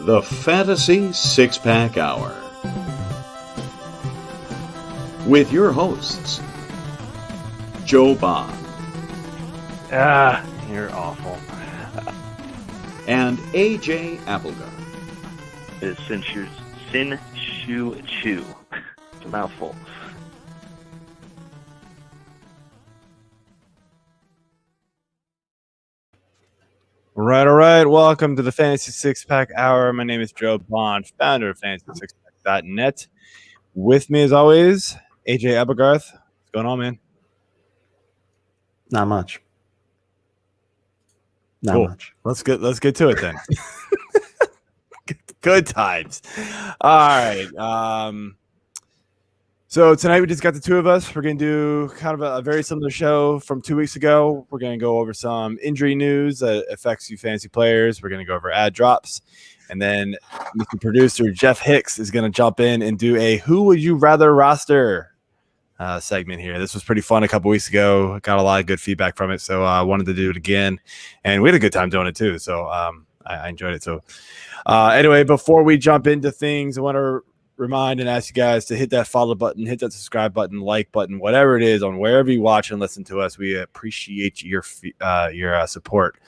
The Fantasy Six-Pack Hour. With your hosts, Joe Bond. You're awful. And AJ Applegarth. It's Sin Shu Chu. It's a mouthful. All right. Welcome to the Fantasy Six-Pack Hour. My name is Joe Bond, founder of FantasySixPack.net. With me, as always, AJ Applegarth. What's going on, man? Not much. Not Cool. much. Let's get to it then. Good times. All right. So tonight we just got the two of us. We're going to do kind of a very similar show from 2 weeks ago. We're going to go over some injury news that affects you fantasy players. We're going to go over ad drops. And then Mr. Producer Jeff Hicks is going to jump in and do a Who Would You Rather roster segment here. This was pretty fun a couple weeks ago. Got a lot of good feedback from it. So I wanted to do it again. And we had a good time doing it too. So I enjoyed it. So anyway, before we jump into things, I want to remind and ask you guys to hit that follow button, hit that subscribe button, like button, whatever it is on wherever you watch and listen to us. We appreciate your support.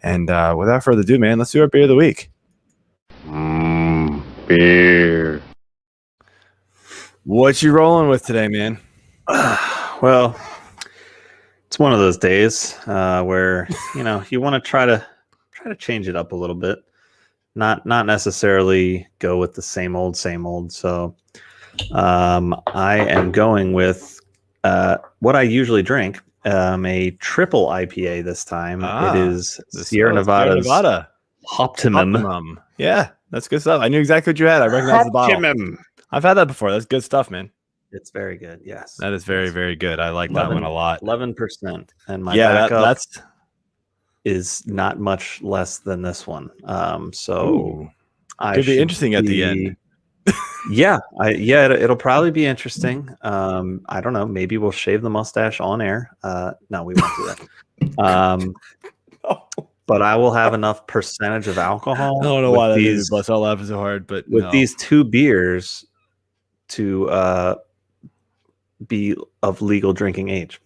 And without further ado, man, let's do our beer of the week. Beer. What you rolling with today, man? Well, it's one of those days where you want to try to change it up a little bit. Not necessarily go with the same old. So I am going with what I usually drink, a triple IPA this time. It is Sierra Nevada Optimum. Yeah, that's good stuff. I knew exactly what you had. I recognize the bottle. I've had that before. That's good stuff, man. It's very good. Yes, that is very, very good. I like that one a lot. 11%, and my backup that's is not much less than this one. So could be interesting at the end. It'll probably be interesting. I don't know. Maybe we'll shave the mustache on air. No, we won't do that. But I will have enough percentage of alcohol. I don't know why that is bust all laughing so hard, but with these two beers to be of legal drinking age.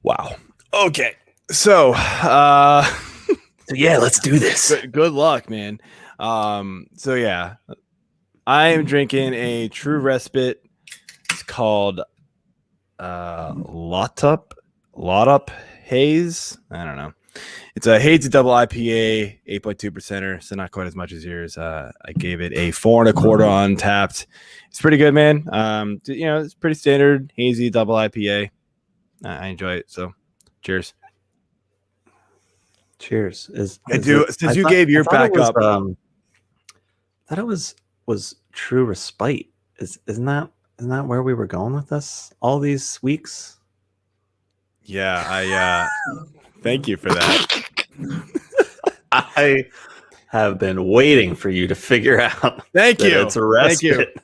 Wow. Okay. So let's do this. Good luck, man. So yeah, I am drinking a True Respite. It's called Lot Up Haze. I don't know. It's a hazy double IPA, 8.2%, so not quite as much as yours. I gave it a 4 1/4 on Tapped. It's pretty good, man. It's pretty standard hazy double IPA. I enjoy it. So, cheers. Cheers. Since you gave your backup, I thought it was True Respite. Isn't that where we were going with this all these weeks? Yeah, I thank you for that. I have been waiting for you to figure out. Thank you. It's a respite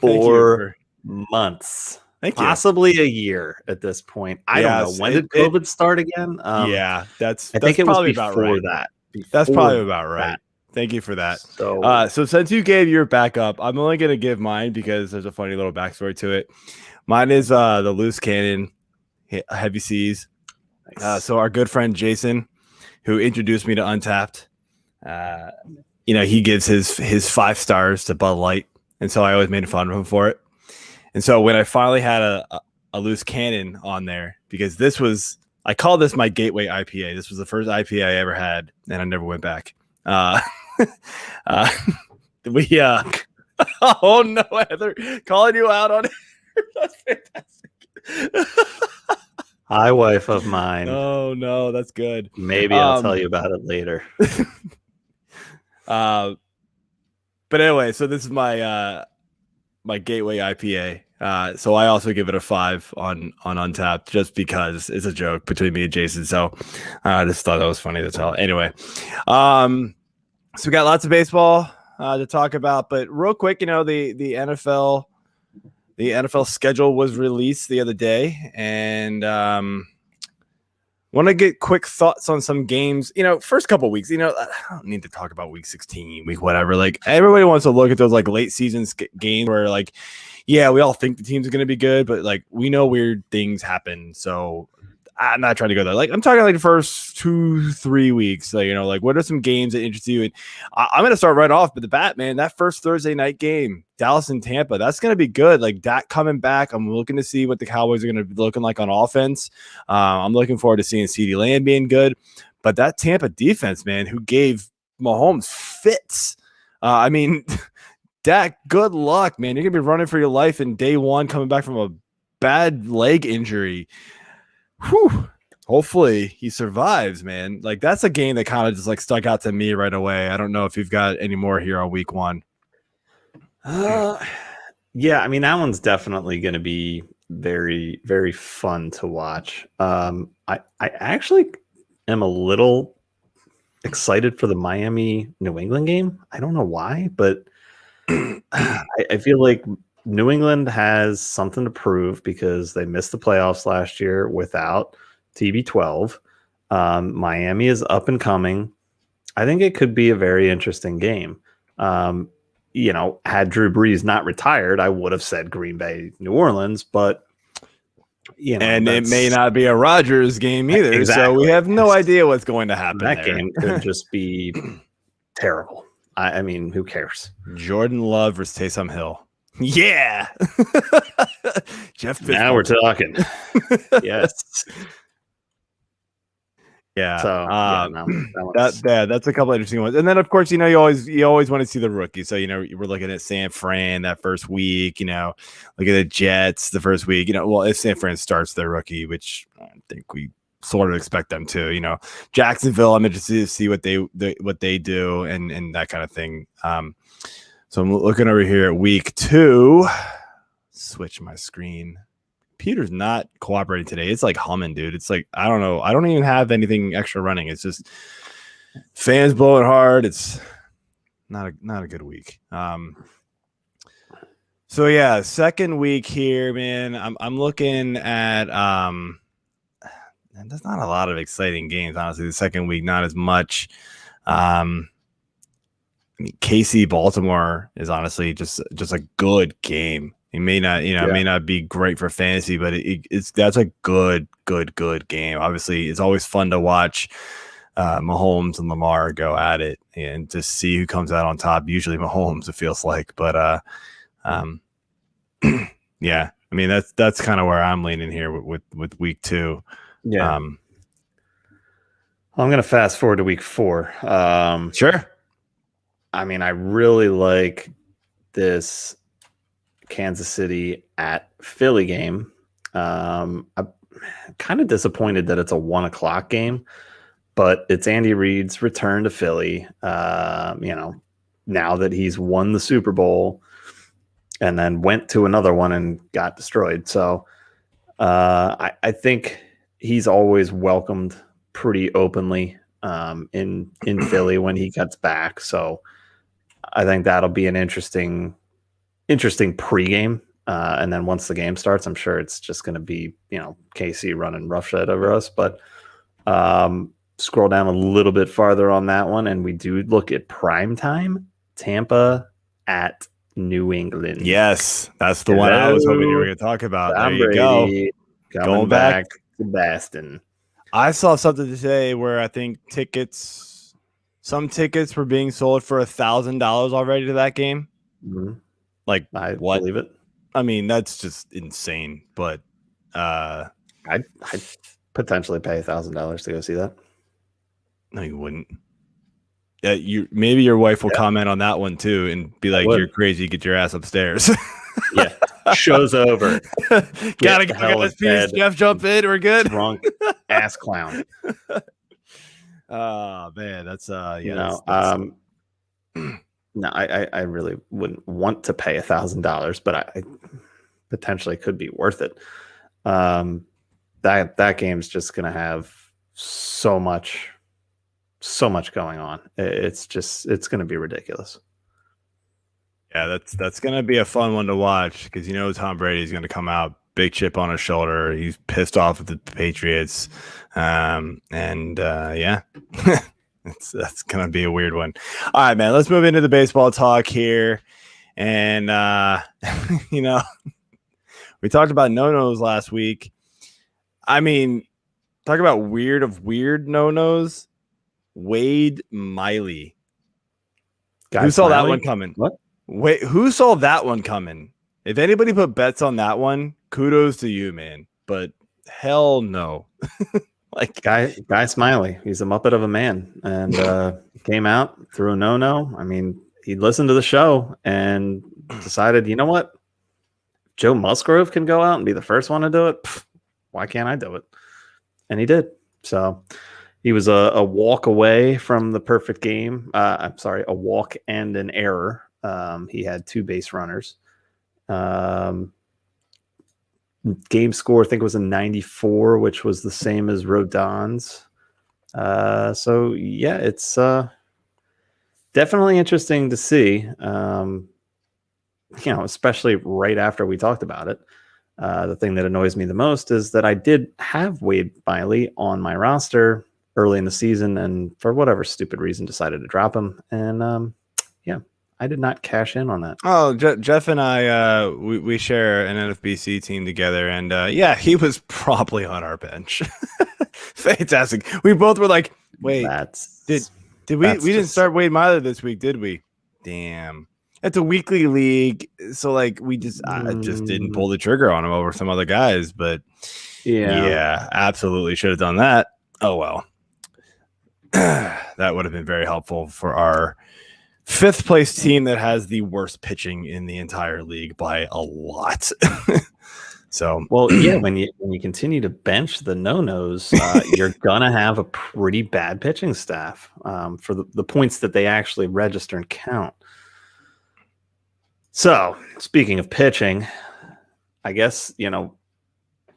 for months. Possibly a year at this point. I don't know. When did COVID start again? I think it was probably before about right. that. That's probably about right. Thank you for that. So since you gave your backup, I'm only going to give mine because there's a funny little backstory to it. Mine is the Loose Cannon Heavy Seas. Nice. So our good friend Jason, who introduced me to Untapped, he gives his 5 stars to Bud Light, and so I always made fun of him for it. And so when I finally had a Loose Cannon on there, because I call this my gateway IPA. This was the first IPA I ever had, and I never went back. Oh no, Heather, calling you out on it. That's fantastic. Hi, wife of mine. Oh no, that's good. Maybe I'll tell you about it later. But anyway, so this is my gateway IPA. So I also give it a 5 on Untapped just because it's a joke between me and Jason. So I just thought that was funny to tell. Anyway, so we got lots of baseball to talk about, but real quick, the NFL schedule was released the other day, and Want to get quick thoughts on some games. First couple weeks. I don't need to talk about week 16, week whatever. Like everybody wants to look at those like late season games where like, yeah, we all think the teams are going to be good, but like we know weird things happen. So I'm not trying to go there. Like I'm talking like the first 2-3 weeks. Like, like what are some games that interest you? And I'm going to start right off with the bat, man. That first Thursday night game, Dallas and Tampa, that's going to be good. Like Dak coming back. I'm looking to see what the Cowboys are going to be looking like on offense. I'm looking forward to seeing CeeDee Lamb being good. But that Tampa defense, man, who gave Mahomes fits. Dak, good luck, man. You're going to be running for your life in day one, coming back from a bad leg injury. Whew. Hopefully he survives, man. Like that's a game that kind of just like stuck out to me right away. I don't know if you've got any more here on week 1. Yeah, that one's definitely going to be very, very fun to watch. I actually am a little excited for the Miami New England game. I don't know why, but I feel like New England has something to prove because they missed the playoffs last year without TB12. Miami is up and coming. I think it could be a very interesting game. Had Drew Brees not retired, I would have said Green Bay, New Orleans, but and it may not be a Rodgers game either. Exactly. So we have no idea what's going to happen. That game could just be terrible. Who cares? Jordan Love versus Taysom Hill. Yeah. Jeff Fitzpatrick. Now we're talking. Yes. Yeah. So that's a couple interesting ones. And then of course, you always want to see the rookie. So, we're looking at San Fran that first week, look at the Jets the first week, if San Fran starts their rookie, which I think we sort of expect them to, Jacksonville, I'm interested to see what they do and that kind of thing. So I'm looking over here at week 2. Switch my screen. Peter's not cooperating today. It's like humming, dude. It's like, I don't know. I don't even have anything extra running. It's just fans blowing hard. It's not a good week. So yeah, second week here, man. I'm looking at there's not a lot of exciting games, honestly. The second week, not as much. KC Baltimore is honestly just a good game. It may not, may not be great for fantasy, but that's a good game. Obviously, it's always fun to watch Mahomes and Lamar go at it and to see who comes out on top. Usually Mahomes, it feels like, but yeah. That's kind of where I'm leaning here with week 2. Yeah. I'm going to fast forward to week 4. Sure. I really like this Kansas City at Philly game. I'm kind of disappointed that it's a 1:00 game, but it's Andy Reid's return to Philly. Now that he's won the Super Bowl and then went to another one and got destroyed. So I think he's always welcomed pretty openly in Philly when he gets back. So I think that'll be an interesting pregame. And then once the game starts, I'm sure it's just going to be, KC running roughshod over us. But scroll down a little bit farther on that one, and we do look at prime time, Tampa at New England. Yes, that's the one I was hoping you were going to talk about. Tom there you Brady go. Going back to Boston. I saw something today where I think some tickets were being sold for $1,000 already to that game. Mm-hmm. Like, I what? believe it. That's just insane. But I'd potentially pay $1,000 to go see that. No, you wouldn't. Maybe your wife will comment on that one too and be like, "You're crazy. Get your ass upstairs." Yeah, show's over. Gotta get this piece. Jeff, jump in. We're good. Drunk ass clown. Oh man, that's No, I really wouldn't want to pay $1,000, but I potentially could be worth it. That game's just gonna have so much going on. It's gonna be ridiculous. Yeah, that's gonna be a fun one to watch because Tom Brady's gonna come out big chip on his shoulder. He's pissed off at the Patriots. Yeah, that's going to be a weird one. All right, man, let's move into the baseball talk here. And, we talked about no-nos last week. I mean, talk about weird no-nos. Wade Miley. Who saw that one coming? What? Wait, who saw that one coming? If anybody put bets on that one, kudos to you, man. But hell no. Like Guy Smiley, he's a muppet of a man, and came out threw a no. I mean, he listened to the show and decided, you know what? Joe Musgrove can go out and be the first one to do it. Pfft, why can't I do it? And he did. So he was a walk away from the perfect game. I'm sorry, a walk and an error. He had 2 base runners. Game score, I think, was a 94, which was the same as Rodon's. So yeah, it's definitely interesting to see. Especially right after we talked about it. The thing that annoys me the most is that I did have Wade Miley on my roster early in the season, and for whatever stupid reason decided to drop him. And I did not cash in on that. Oh, Jeff and I, we share an NFBC team together, and he was probably on our bench. Fantastic. We both were like, wait, did we? We didn't start Wade Miley this week, did we? Damn. It's a weekly league, so like I just didn't pull the trigger on him over some other guys, but yeah, absolutely should have done that. Oh well. That would have been very helpful for our 5th place team that has the worst pitching in the entire league by a lot. So, well, yeah, when you continue to bench the no-nos, you're gonna have a pretty bad pitching staff for the points that they actually register and count. So, speaking of pitching, I guess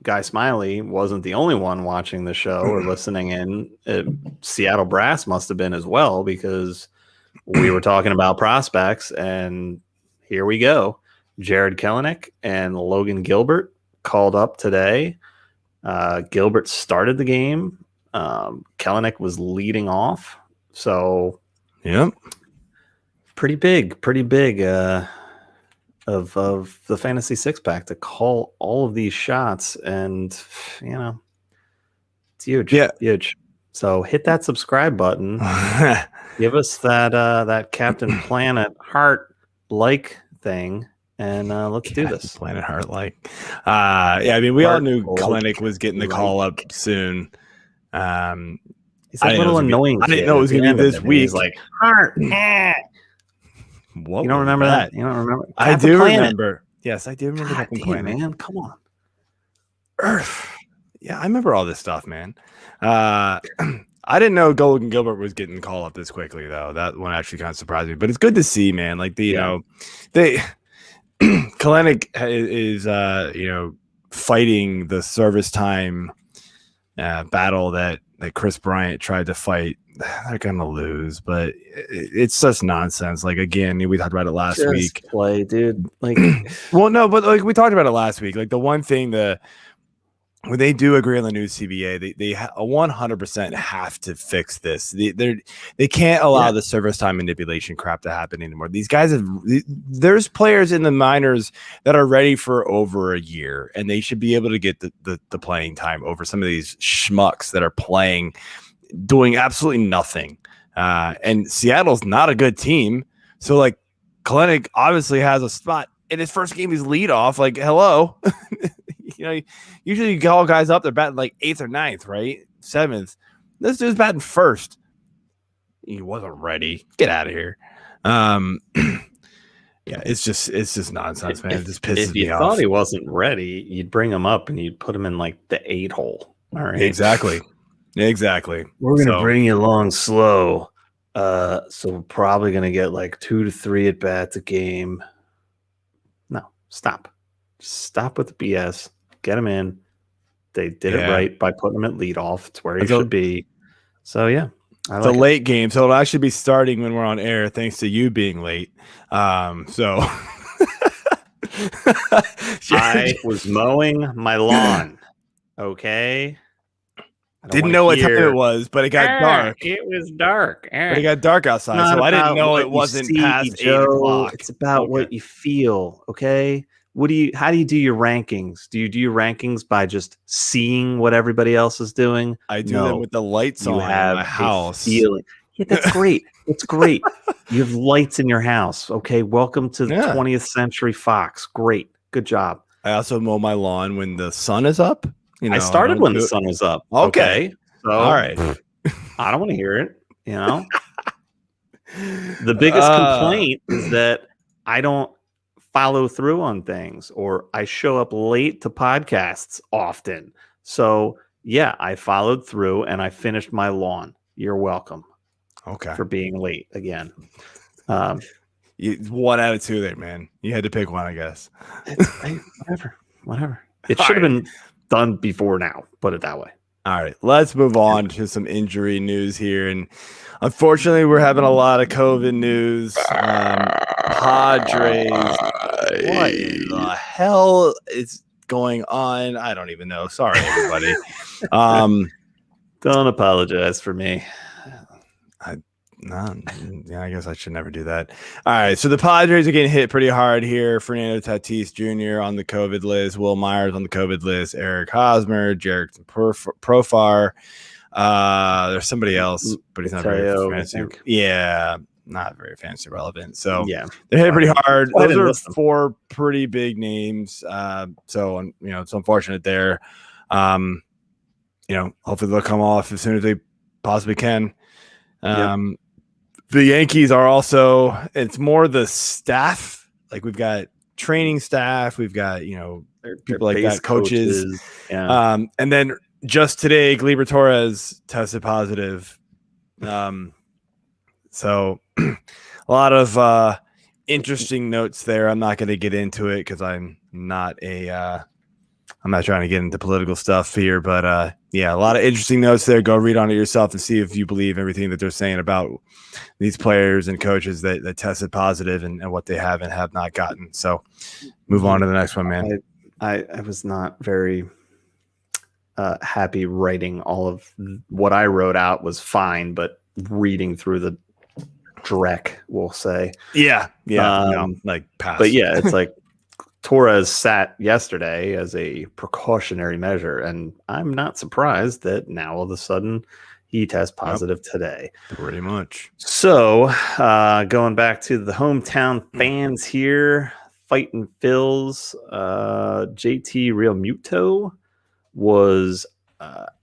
Guy Smiley wasn't the only one watching the show or listening in. Seattle Brass must have been as well, because we were talking about prospects, and here we go. Jared Kellenick and Logan Gilbert called up today. Gilbert started the game. Kellenick was leading off. So, yeah, pretty big of the fantasy 6-pack to call all of these shots, and it's huge. Yeah, huge. So hit that subscribe button. Give us that Captain Planet heart like thing, and let's do this. Planet heart like. I mean, we all knew Kellenick was getting the call up soon. He's a little annoying. I didn't know it was going to be this week. He's like heart. What? You don't remember that? You don't remember? I do remember. Yes, I do remember Captain Planet. Man, come on. Earth. Yeah, I remember all this stuff, man. I didn't know Logan Gilbert was getting call up this quickly, though. That one actually kind of surprised me. But it's good to see, man. Like Kellenick is fighting the service time battle that Chris Bryant tried to fight. They're gonna lose, but it's just nonsense. Like, again, we talked about it last week. Play, dude. Like, well, no, but like we talked about it last week. Like, the one thing when they do agree on the new CBA, they 100% have to fix this. They can't allow the service time manipulation crap to happen anymore. These guys there's players in the minors that are ready for over a year, and they should be able to get the playing time over some of these schmucks that are playing, doing absolutely nothing. And Seattle's not a good team. So like Kellenick obviously has a spot in his first game. He's lead off. Like, hello. Usually you call guys up, they're batting like 8th or 9th, right? 7th. This dude's batting 1st. He wasn't ready. Get out of here. It's just nonsense, man. It just pisses me off. If you thought he wasn't ready, you'd bring him up and you'd put him in like the 8 hole. All right. Exactly. We're gonna bring you along slow. So we're probably gonna get like 2 to 3 at bats a game. No, stop. Stop with the BS. Get him in. They did it right by putting him at leadoff. It's where he should be. So yeah, it's a late game, so it'll actually be starting when we're on air, thanks to you being late. So I was mowing my lawn. Okay. I don't Didn't wanna know what time hear, it was, but it got dark. It was dark. But it got dark outside, Not so I didn't about know what it you wasn't see, past 8 Joe. o'clock. It's about what you feel. Okay. How do you do your rankings? Do you do your rankings by just seeing what everybody else is doing? I do them with the lights on in my house. Feeling. Yeah, that's great. It's great. You have lights in your house. Okay. Welcome to the 20th Century Fox. Great. Good job. I also mow my lawn when the sun is up. I started when the sun was up. Okay. So all right. I don't want to hear it. The biggest complaint is that I don't follow through on things, or I show up late to podcasts often. So yeah, I followed through and I finished my lawn. You're welcome. Okay. For being late again. 1 out of 2 there, man. You had to pick one, I guess. Whatever. It should have been done before now. Put it that way. All right, let's move on to some injury news here. And unfortunately, we're having a lot of COVID news. Padres. What the hell is going on? I don't even know. Sorry, everybody. Don't apologize for me. I guess I should never do that. All right, so the Padres are getting hit pretty hard here. Fernando Tatis Jr. on the COVID list, Wil Myers on the COVID list, Eric Hosmer, Jurickson Profar. There's somebody else, but he's not very fancy. Yeah, not very fancy relevant. So yeah, they're hit pretty hard. Those are 4 pretty big names. So it's unfortunate there. Hopefully they'll come off as soon as they possibly can. The Yankees are also, it's more the staff. Like we've got training staff, we've got, people like that, coaches. Yeah. And then just today, Gilbert Torres tested positive. So a lot of interesting notes there. I'm not going to get into it because I'm not trying to get into political stuff here, but a lot of interesting notes there. Go read on it yourself and see if you believe everything that they're saying about these players and coaches that tested positive and what they have and have not gotten. So move on to the next one, man. I was not very happy writing all of what I wrote out was fine, but reading through the dreck, we'll say. Yeah. Pass. But yeah, it's like, Torres sat yesterday as a precautionary measure, and I'm not surprised that now all of a sudden he tests positive today. Pretty much. So going back to the hometown fans here, fighting Phils, JT Realmuto was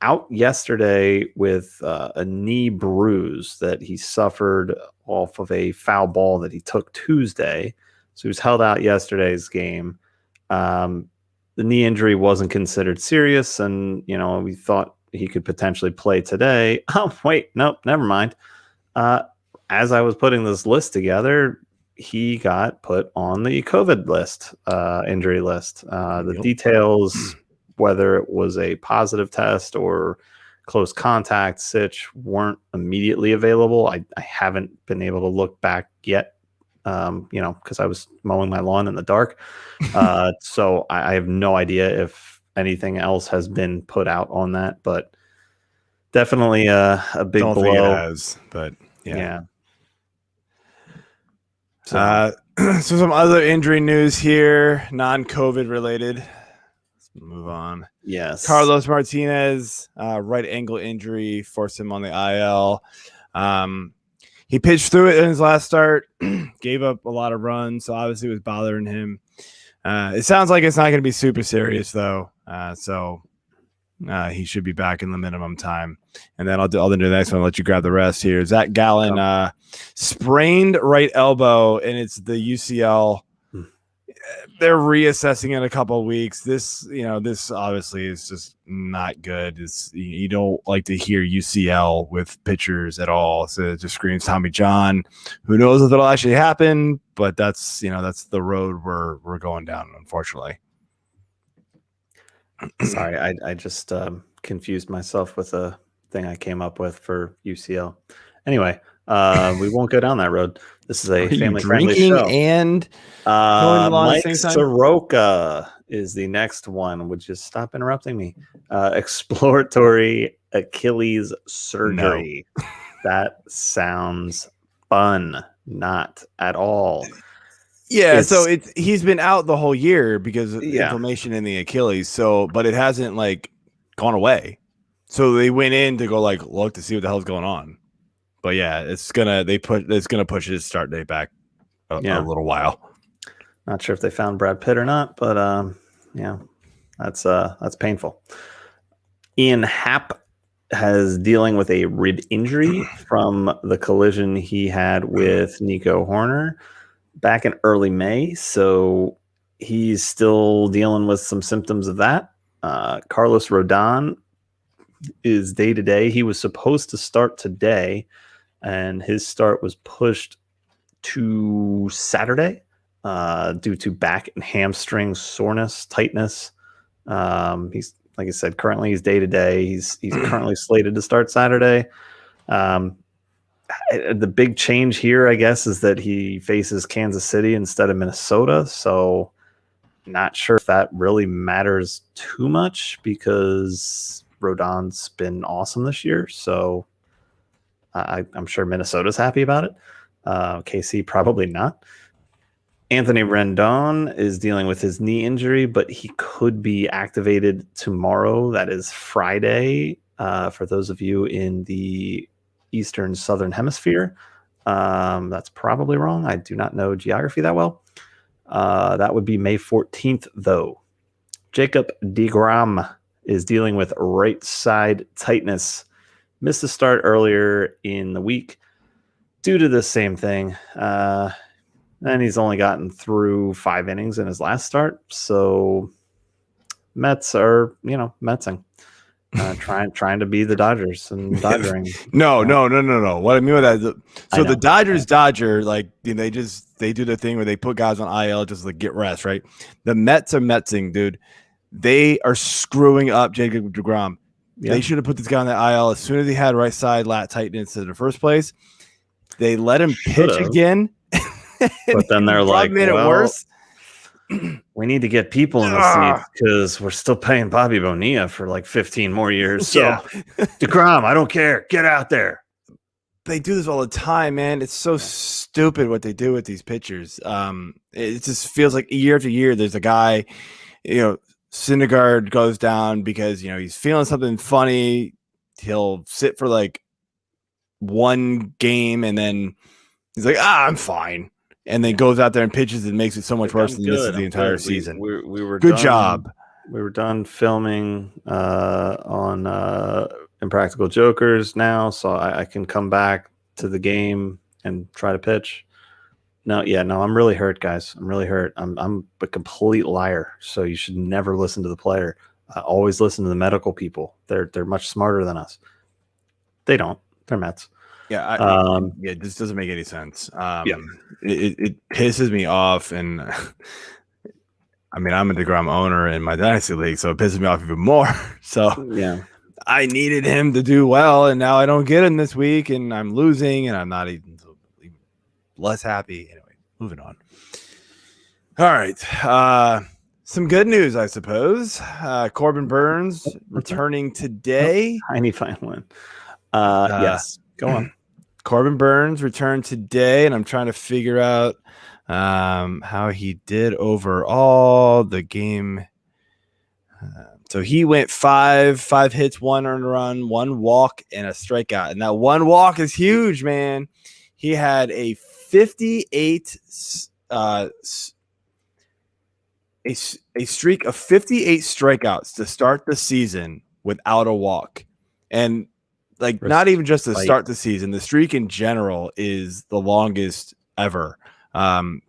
out yesterday with a knee bruise that he suffered off of a foul ball that he took Tuesday. So he was held out yesterday's game. The knee injury wasn't considered serious, and we thought he could potentially play today. Oh, wait, nope, never mind. As I was putting this list together, he got put on the COVID list, injury list. The details, whether it was a positive test or close contact sitch, weren't immediately available. I haven't been able to look back yet. Because I was mowing my lawn in the dark. So I have no idea if anything else has been put out on that, but definitely a big blow. Think it has, but yeah. So some other injury news here, non-COVID related. Let's move on. Yes. Carlos Martinez, right ankle injury, forced him on the IL. He pitched through it in his last start, gave up a lot of runs, so obviously it was bothering him. It sounds like it's not going to be super serious, though, so he should be back in the minimum time. And then I'll do the next one. I'll let you grab the rest here. Zac Gallen sprained right elbow, and it's the UCL. They're reassessing in a couple of weeks. This obviously is just not good. You don't like to hear UCL with pitchers at all. So it just screams Tommy John. Who knows if it'll actually happen? But that's the road we're going down, unfortunately. Sorry, I just confused myself with a thing I came up with for UCL. Anyway, We won't go down that road. This is a Are you family-friendly drinking show. and mowing the lawn at Mike the same time? Soroka is the next one. Would you stop interrupting me? Exploratory Achilles surgery. No. That sounds fun. Not at all. Yeah, so he's been out the whole year because of Yeah. inflammation in the Achilles. So, but it hasn't like gone away. So they went in to go like look to see what the hell's going on. But yeah, it's gonna push his start date back a little while. Not sure if they found Brad Pitt or not, but yeah, that's painful. Ian Happ has dealing with a rib injury from the collision he had with Nico Horner back in early May. So he's still dealing with some symptoms of that. Carlos Rodon is day to day. He was supposed to start today, and his start was pushed to Saturday due to back and hamstring soreness, tightness. He's, like I said, currently he's day to day. He's currently slated to start Saturday. The big change here, I guess, is that he faces Kansas City instead of Minnesota. So not sure if that really matters too much because Rodon's been awesome this year. So I'm sure Minnesota's happy about it. KC probably not. Anthony Rendon is dealing with his knee injury, but he could be activated tomorrow. That is Friday. For those of you in the Eastern Southern Hemisphere, that's probably wrong. I do not know geography that well. That would be May 14th, though. Jacob deGrom is dealing with right side tightness. Missed the start earlier in the week due to the same thing. And he's only gotten through 5 innings in his last start. So Mets are, Metsing. Trying to be the Dodgers and dodgering. No. What I mean by that, the Dodgers dodger, like they do the thing where they put guys on IL just like get rest, right? The Mets are Metsing, dude. They are screwing up Jacob deGrom. Yeah. They should have put this guy on the IL as soon as he had right side lat tightness in the first place. They let him pitch again. But then they're like, made it worse. We need to get people in the seats because we're still paying Bobby Bonilla for like 15 more years. So deGrom, I don't care. Get out there. They do this all the time, man. It's so stupid what they do with these pitchers. It just feels like year after year there's a guy, Syndergaard goes down because, he's feeling something funny. He'll sit for like one game and then he's like, I'm fine. And then goes out there and pitches and makes it so much worse than misses the entire season. We were good done, job. We were done filming on Impractical Jokers now, so I can come back to the game and try to pitch. No, I'm really hurt, guys. I'm really hurt. I'm a complete liar. So you should never listen to the player. Always listen to the medical people. They're much smarter than us. They don't. They're Mets. Yeah, it just doesn't make any sense. It pisses me off, and I mean, I'm a deGrom owner in my dynasty league, so it pisses me off even more. So yeah, I needed him to do well, and now I don't get him this week, and I'm losing, and I'm not even less happy. Anyway, moving on. All right, some good news, I suppose. Corbin Burnes returning today. Tiny fine win. Yes, go on. Corbin Burnes returned today, and I'm trying to figure out how he did overall. The game. So he went five hits, 1 earned run, 1 walk, and a strikeout. And that 1 walk is huge, man. He had a 58 a streak of 58 strikeouts to start the season without a walk. And not even just to start the season, the streak in general is the longest ever.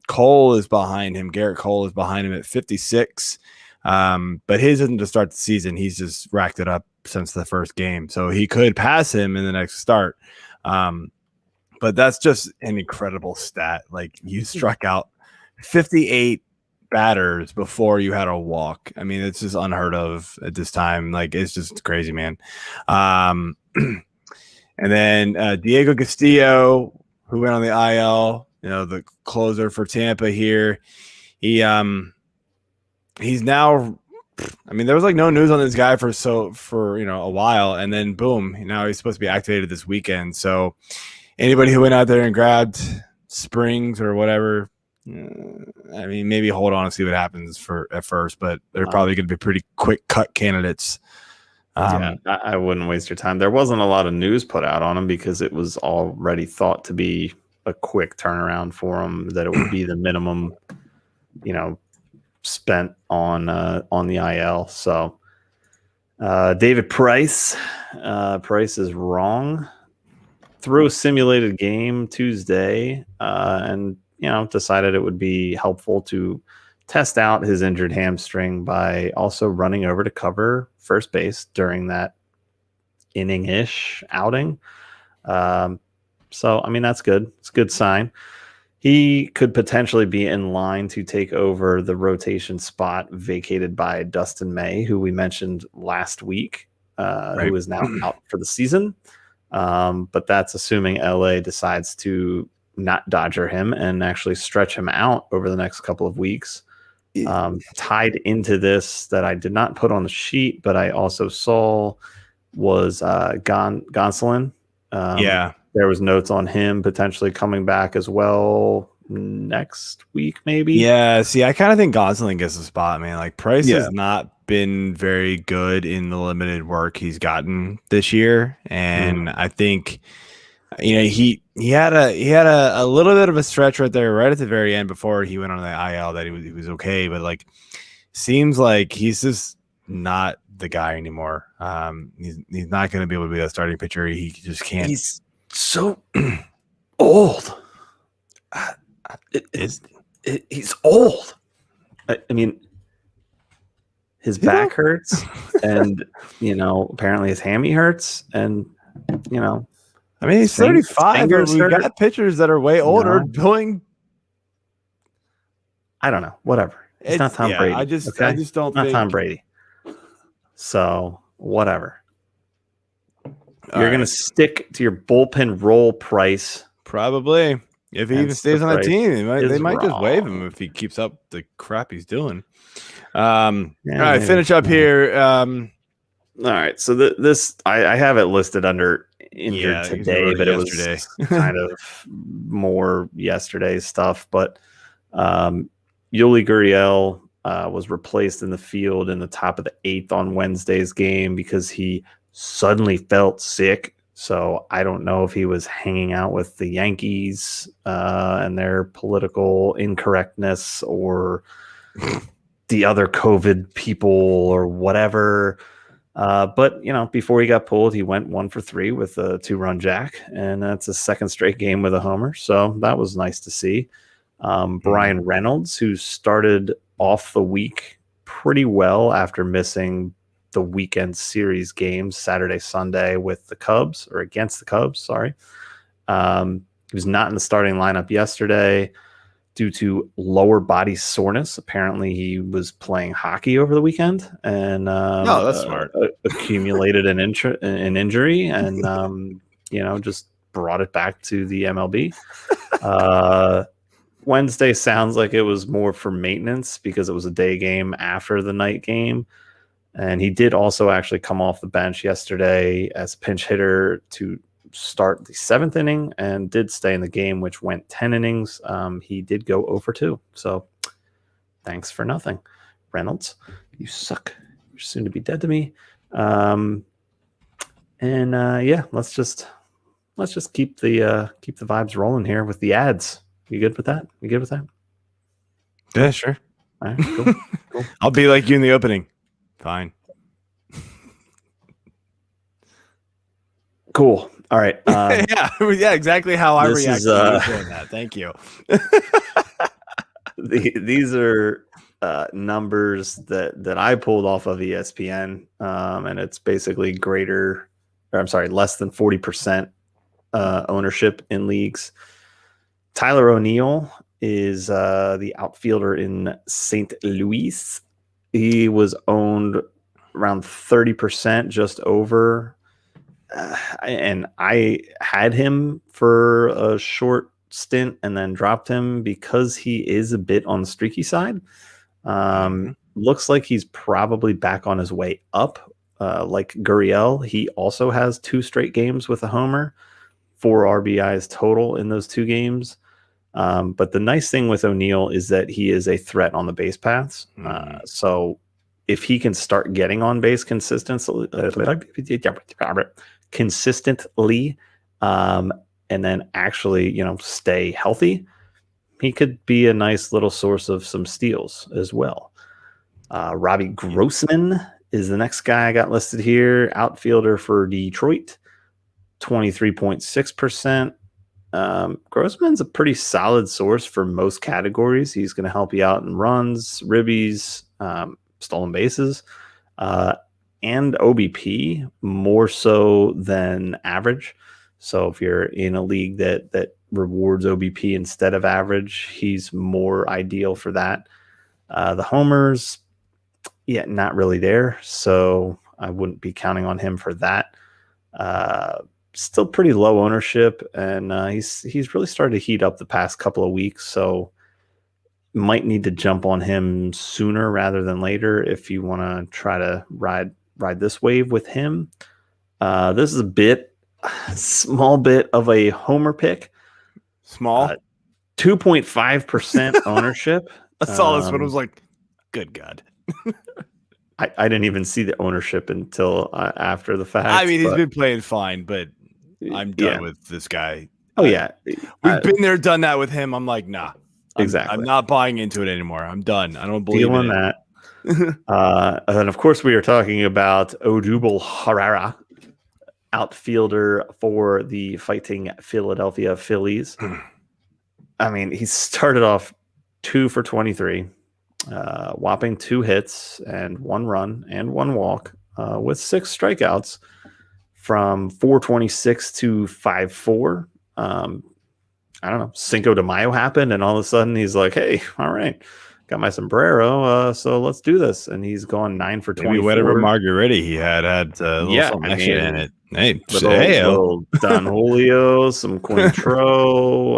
Cole is behind him. Garrett Cole is behind him at 56. But his isn't to start the season. He's just racked it up since the first game. So he could pass him in the next start. But that's just an incredible stat. Like, you struck out 58 batters before you had a walk. I mean, it's just unheard of at this time. Like, it's just crazy, man. And then Diego Castillo, who went on the IL, the closer for Tampa here. He's now, there was like no news on this guy for a while, and then boom, now he's supposed to be activated this weekend. So anybody who went out there and grabbed Springs or whatever, maybe hold on and see what happens at first, but they're probably going to be pretty quick cut candidates. I wouldn't waste your time. There wasn't a lot of news put out on him because it was already thought to be a quick turnaround for him, that it would be the minimum, spent on the IL. So David Price is wrong. Threw a simulated game Tuesday and decided it would be helpful to test out his injured hamstring by also running over to cover first base during that inning-ish outing. So that's good. It's a good sign. He could potentially be in line to take over the rotation spot vacated by Dustin May, who we mentioned last week, who is now out for the season. But that's assuming LA decides to not Dodger him and actually stretch him out over the next couple of weeks. Tied into this that I did not put on the sheet, but I also saw was Gonsolin. There was notes on him potentially coming back as well next week, maybe. Yeah, see, I kind of think Gonsolin gets the spot, man. Like Price has not been very good in the limited work he's gotten this year, and I think he had a little bit of a stretch right there, right at the very end before he went on the IL that he was okay, but like seems like he's just not the guy anymore. He's not going to be able to be a starting pitcher. He just can't. He's so old. He's old. His back hurts, and apparently his hammy hurts, and he's 35. But we've got pitchers that are way older doing. I don't know. Whatever. It's not Tom Brady. I just don't think Tom Brady. So whatever. You're going to stick to your bullpen role Price. Probably. If he even stays on that team, they might just waive him if he keeps up the crap he's doing. All right, finish up here. All right, so this I have it listed under injured today, but yesterday. It was kind of more yesterday's stuff. But Yuli Gurriel was replaced in the field in the top of the 8th on Wednesday's game because he suddenly felt sick. So I don't know if he was hanging out with the Yankees and their political incorrectness or the other COVID people or whatever. But, before he got pulled, he went 1 for 3 with a 2-run jack, and that's a second straight game with a homer. So that was nice to see. Brian Reynolds, who started off the week pretty well after missing the weekend series games Saturday, Sunday with the Cubs, or against the Cubs, sorry. He was not in the starting lineup yesterday due to lower body soreness. Apparently he was playing hockey over the weekend and that's smart. Accumulated an injury and just brought it back to the MLB. Wednesday sounds like it was more for maintenance because it was a day game after the night game. And he did also actually come off the bench yesterday as pinch hitter to start the 7th inning and did stay in the game, which went 10 innings. He did go 0 for 2. So thanks for nothing. Reynolds, you suck. You're soon to be dead to me. Let's just keep the vibes rolling here with the ads. You good with that? You good with that? Yeah, sure. All right, cool. Cool. I'll be like you in the opening. Fine. Cool. All right. Yeah, exactly how I reacted to doing that. Thank you. These are numbers that I pulled off of ESPN, and it's basically less than 40% ownership in leagues. Tyler O'Neill is the outfielder in St. Louis. He was owned around 30%, just over. and I had him for a short stint and then dropped him because he is a bit on the streaky side. Looks like he's probably back on his way up. Like Gurriel, he also has 2 straight games with a homer, 4 RBIs total in those 2 games. But the nice thing with O'Neill is that he is a threat on the base paths. So if he can start getting on base consistently, and then actually, stay healthy, he could be a nice little source of some steals as well. Robbie Grossman is the next guy I got listed here. Outfielder for Detroit, 23.6%. Grossman's a pretty solid source for most categories. He's going to help you out in runs, ribbies, stolen bases, and OBP more so than average. So if you're in a league that rewards OBP instead of average, he's more ideal for that. The homers, not really there. So I wouldn't be counting on him for that. Still pretty low ownership, and he's really started to heat up the past couple of weeks. So might need to jump on him sooner rather than later if you want to try to ride this wave with him. This is a small bit of a homer pick. Small, 2.5% ownership. I saw this one. I was like, good God. I didn't even see the ownership until after the fact. I mean, he's been playing fine, but I'm done with this guy. Oh, yeah. We've been there, done that with him. I'm like, nah. Exactly. I'm not buying into it anymore. I'm done. I don't believe in that. And of course, we are talking about Odubal Harara, outfielder for the Fighting Philadelphia Phillies. I mean, he started off 2 for 23, whopping 2 hits and 1 run and 1 walk, with 6 strikeouts from 426 to 5.4. I don't know, Cinco de Mayo happened, and all of a sudden he's like, hey, all right, got my sombrero, so let's do this. And he's gone 9 for 24. Maybe whatever margarita he had a little something extra in it. Hey, little Don Julio, some Cointreau,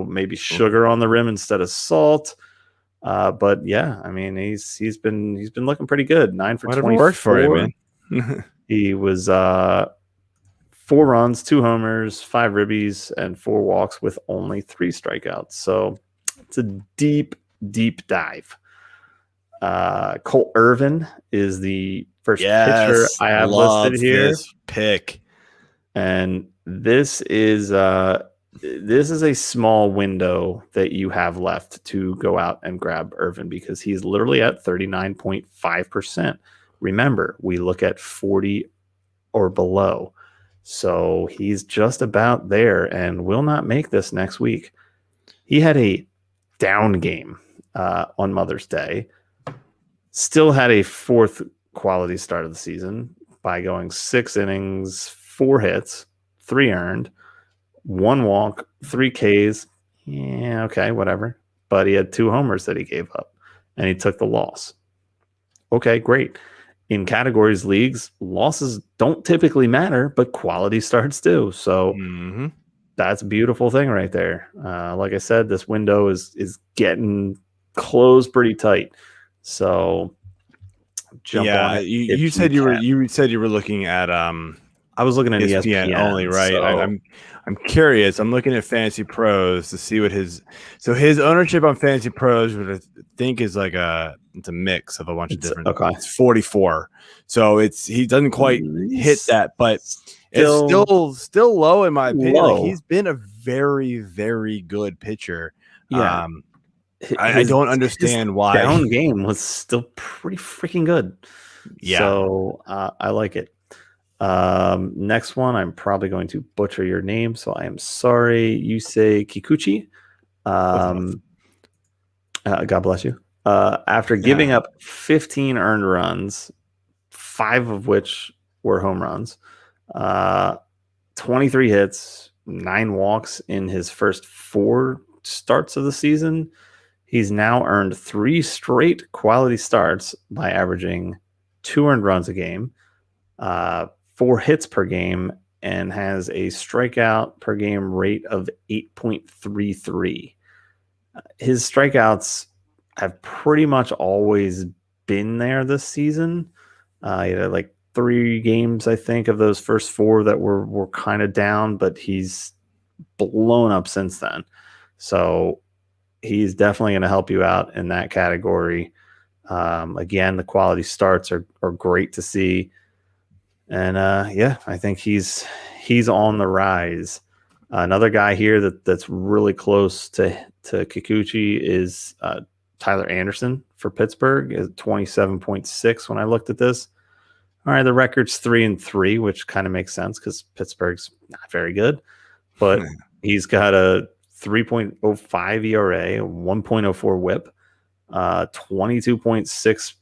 maybe sugar on the rim instead of salt. But yeah, I mean, he's been looking pretty good. 9 for 24. Worked for you, man. He was 4 runs, 2 homers, 5 ribbies, and 4 walks with only 3 strikeouts. So it's a deep dive. Cole Irvin is the first pitcher I have listed here. This pick, and this is a small window that you have left to go out and grab Irvin, because he's literally at 39.5%. Remember, we look at 40 or below. So he's just about there and will not make this next week. He had a down game on Mother's Day. Still had a 4th quality start of the season by going 6 innings, 4 hits, 3 earned, 1 walk, 3 Ks. Yeah, okay, whatever. But he had 2 homers that he gave up, and he took the loss. Okay, great. In categories leagues, losses don't typically matter, but quality starts do. So that's a beautiful thing right there. Like I said, this window is getting closed pretty tight. So jump on it. You said you were looking at I was looking at ESPN only, right? So I'm curious. I'm looking at Fantasy Pros to see what his ownership on Fantasy Pros, which I think is like it's a mix of a bunch of different. Okay, it's 44. So he doesn't quite hit that, but it's still low in my opinion. Like, he's been a very, very good pitcher. Yeah. I don't understand why. Down game was still pretty freaking good. Yeah. So I like it. Next one, I'm probably going to butcher your name, so I am sorry. You say Kikuchi. God bless you. After giving up 15 earned runs, 5 of which were home runs, 23 hits, 9 walks in his first 4 starts of the season, he's now earned 3 straight quality starts by averaging 2 earned runs a game, 5 4 hits per game and has a strikeout per game rate of 8.33. His strikeouts have pretty much always been there this season. He had like 3 games, I think, of those first 4 that were kind of down, but he's blown up since then. So he's definitely going to help you out in that category. Again, the quality starts are great to see. And I think he's on the rise. Another guy here that's really close to Kikuchi is Tyler Anderson for Pittsburgh is 27.6 when I looked at this. All right, the record's 3-3, which kind of makes sense because Pittsburgh's not very good. But he's got a 3.05 ERA, 1.04 whip, 22.6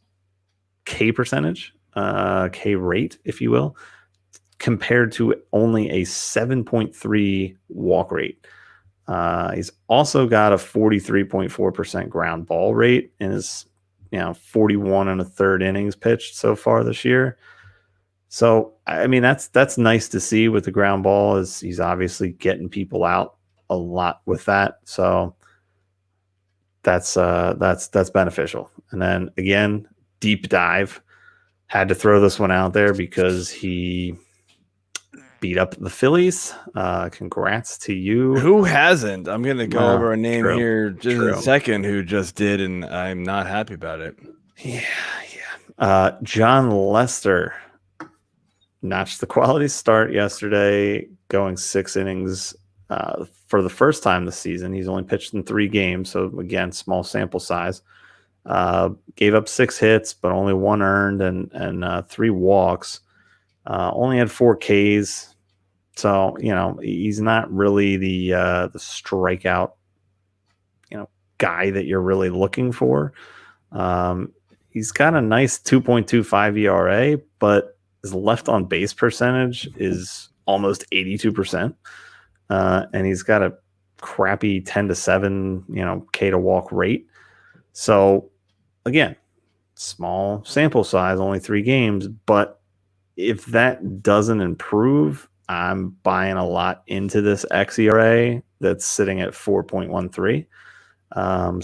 K percentage, K rate, if you will, compared to only a 7.3 walk rate. He's also got a 43.4% ground ball rate in his 41 and a third innings pitched so far this year. So, I mean, that's nice to see with the ground ball, is he's obviously getting people out a lot with that. So that's beneficial. And then again, deep dive, had to throw this one out there because he beat up the Phillies. Congrats to you. Who hasn't? I'm going to go over a name here just in a True. second who just did, and I'm not happy about it. Yeah. John Lester notched the quality start yesterday, going 6 innings for the first time this season. He's only pitched in 3 games, so again, small sample size. Gave up 6 hits, but only 1 earned and 3 walks. Only had 4 Ks. So, he's not really the strikeout, guy that you're really looking for. He's got a nice 2.25 ERA, but his left on base percentage is almost 82%. And he's got a crappy 10-7, K to walk rate. So again, small sample size, only 3 games, but if that doesn't improve, I'm buying a lot into this xERA that's sitting at 4.13.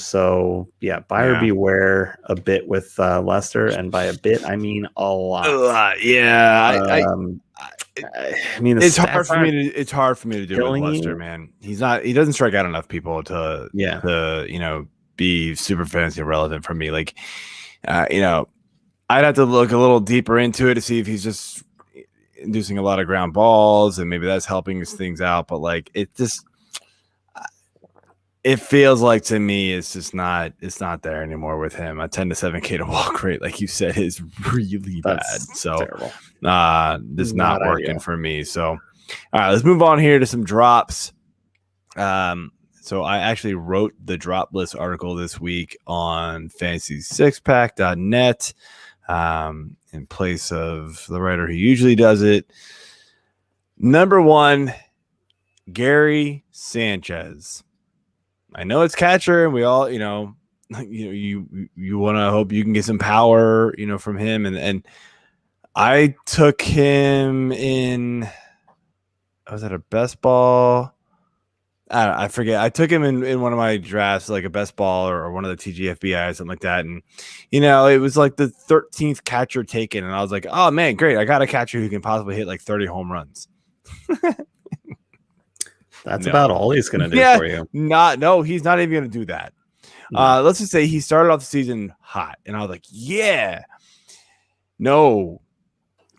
So yeah, buyer beware a bit with Lester, and by a bit I mean a lot. I mean, it's hard for me to do with killing Lester, you. man. He doesn't strike out enough people to be super fantasy relevant for me. Like, I'd have to look a little deeper into it to see if he's just inducing a lot of ground balls and maybe that's helping his things out. But like, it feels like to me it's not there anymore with him. A 10-7 K to walk rate, like you said, is really bad. So terrible. this is not working for me. So all right, let's move on here to some drops. So I actually wrote the drop list article this week on fantasy6pack.net in place of the writer who usually does it. Number 1, Gary Sanchez. I know it's catcher, and we all, you want to hope you can get some power, from him. And I took him in. Was that a best ball? I forget. I took him in one of my drafts, like a best ball or one of the TGFBI or something like that. And, it was like the 13th catcher taken. And I was like, oh, man, great. I got a catcher who can possibly hit like 30 home runs. That's about all he's going to do for you. No, he's not even going to do that. No. Let's just say he started off the season hot. And I was like, yeah. No.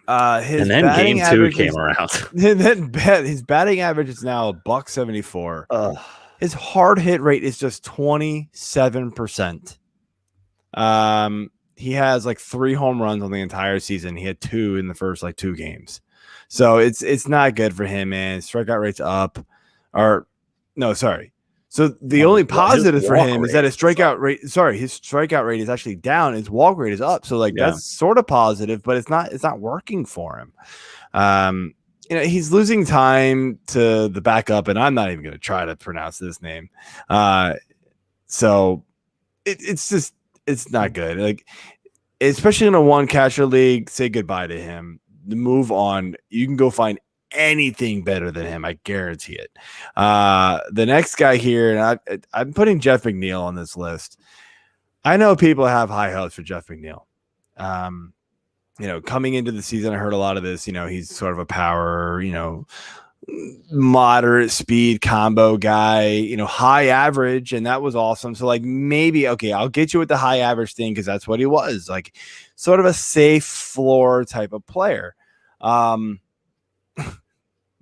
And then game 2 came around. His batting average is now $174. His hard hit rate is just 27%. He has like 3 home runs on the entire season. He had 2 in the first 2 games. So it's not good for him, man. Strikeout rate's up. So the only positive for him is that his strikeout rate. Sorry, his strikeout rate is actually down. His walk rate is up. So that's sort of positive, but it's not working for him. He's losing time to the backup, and I'm not even going to try to pronounce this name. So it's not good. Like, especially in a 1 catcher league, say goodbye to him. move on. You can go find anything better than him. I guarantee it. The next guy here, and I'm putting Jeff McNeil on this list. I know people have high hopes for Jeff McNeil. Coming into the season, I heard a lot of this. He's sort of a power, moderate speed combo guy, high average, and that was awesome. So maybe, okay, I'll get you with the high average thing because that's what he was, sort of a safe floor type of player.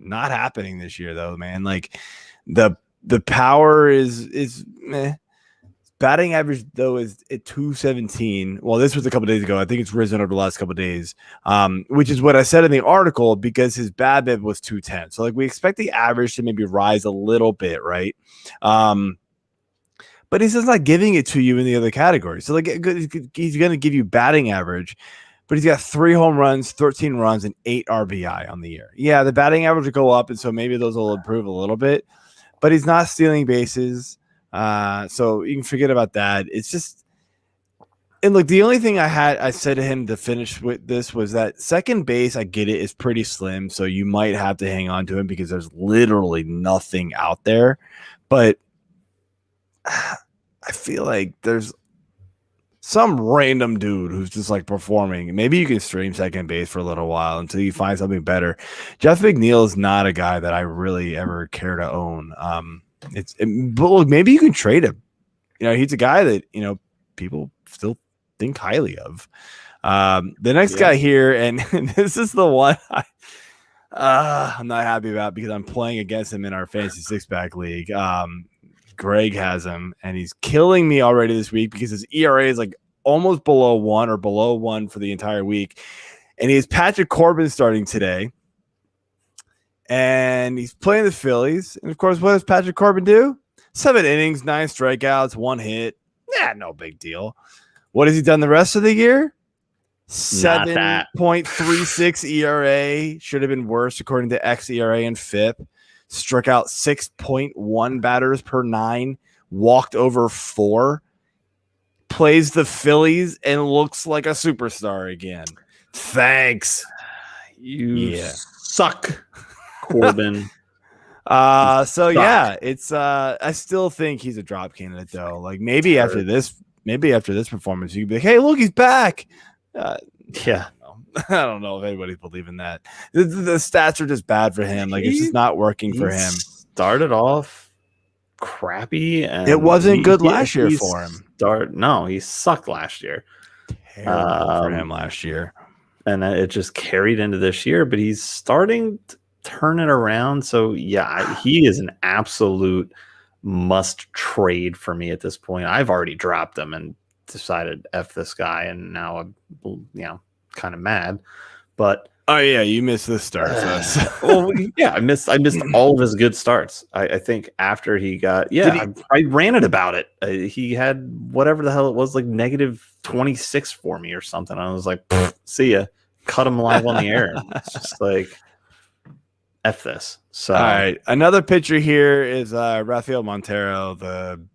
Not happening this year though, man. The power is meh. Batting average though is at 217. Well, this was a couple days ago. I think it's risen over the last couple days, which is what I said in the article because his BABIP was 210. So we expect the average to maybe rise a little bit, right? But he's just not giving it to you in the other categories. So he's going to give you batting average, but he's got 3 home runs, 13 runs, and 8 RBI on the year. Yeah, the batting average will go up, and so maybe those will improve a little bit. But he's not stealing bases. So you can forget about that. It's just, and look, the only thing I said to him to finish with this was that second base, I get it, is pretty slim. So you might have to hang on to him because there's literally nothing out there. But I feel like there's some random dude who's just performing. Maybe you can stream second base for a little while until you find something better. Jeff McNeil is not a guy that I really ever care to own. But look, maybe you can trade him. He's a guy that people still think highly of. The next guy here, and this is the one I'm not happy about because I'm playing against him in our fantasy 6-pack league. Greg has him, and he's killing me already this week because his ERA is almost below 1 or below 1 for the entire week, and he has Patrick Corbin starting today. And he's playing the Phillies. And, of course, what does Patrick Corbin do? 7 innings, 9 strikeouts, 1 hit. No big deal. What has he done the rest of the year? 7.36 ERA. Should have been worse according to xERA and FIP. Struck out 6.1 batters per 9. Walked over 4. Plays the Phillies and looks like a superstar again. Thanks. You suck. Corbin. It's I still think he's a drop candidate though. Maybe after this performance, you could be like, hey, look, he's back. I don't know if anybody's believing that. The stats are just bad for him. It's just not working for him. Started off crappy, and it wasn't good last year for him. He sucked last year. Terrible for him last year, and it just carried into this year. But he's starting to turn it around. So he is an absolute must trade for me at this point. I've already dropped him and decided F this guy, and now I'm kind of mad. But you missed the start. I missed all of his good starts. I think after he got I ranted about it. He had whatever the hell it was, -26 for me or something. I was like, see ya, cut him live on the air. It's just F this. So, all right. Another pitcher here is Raphael Montero, the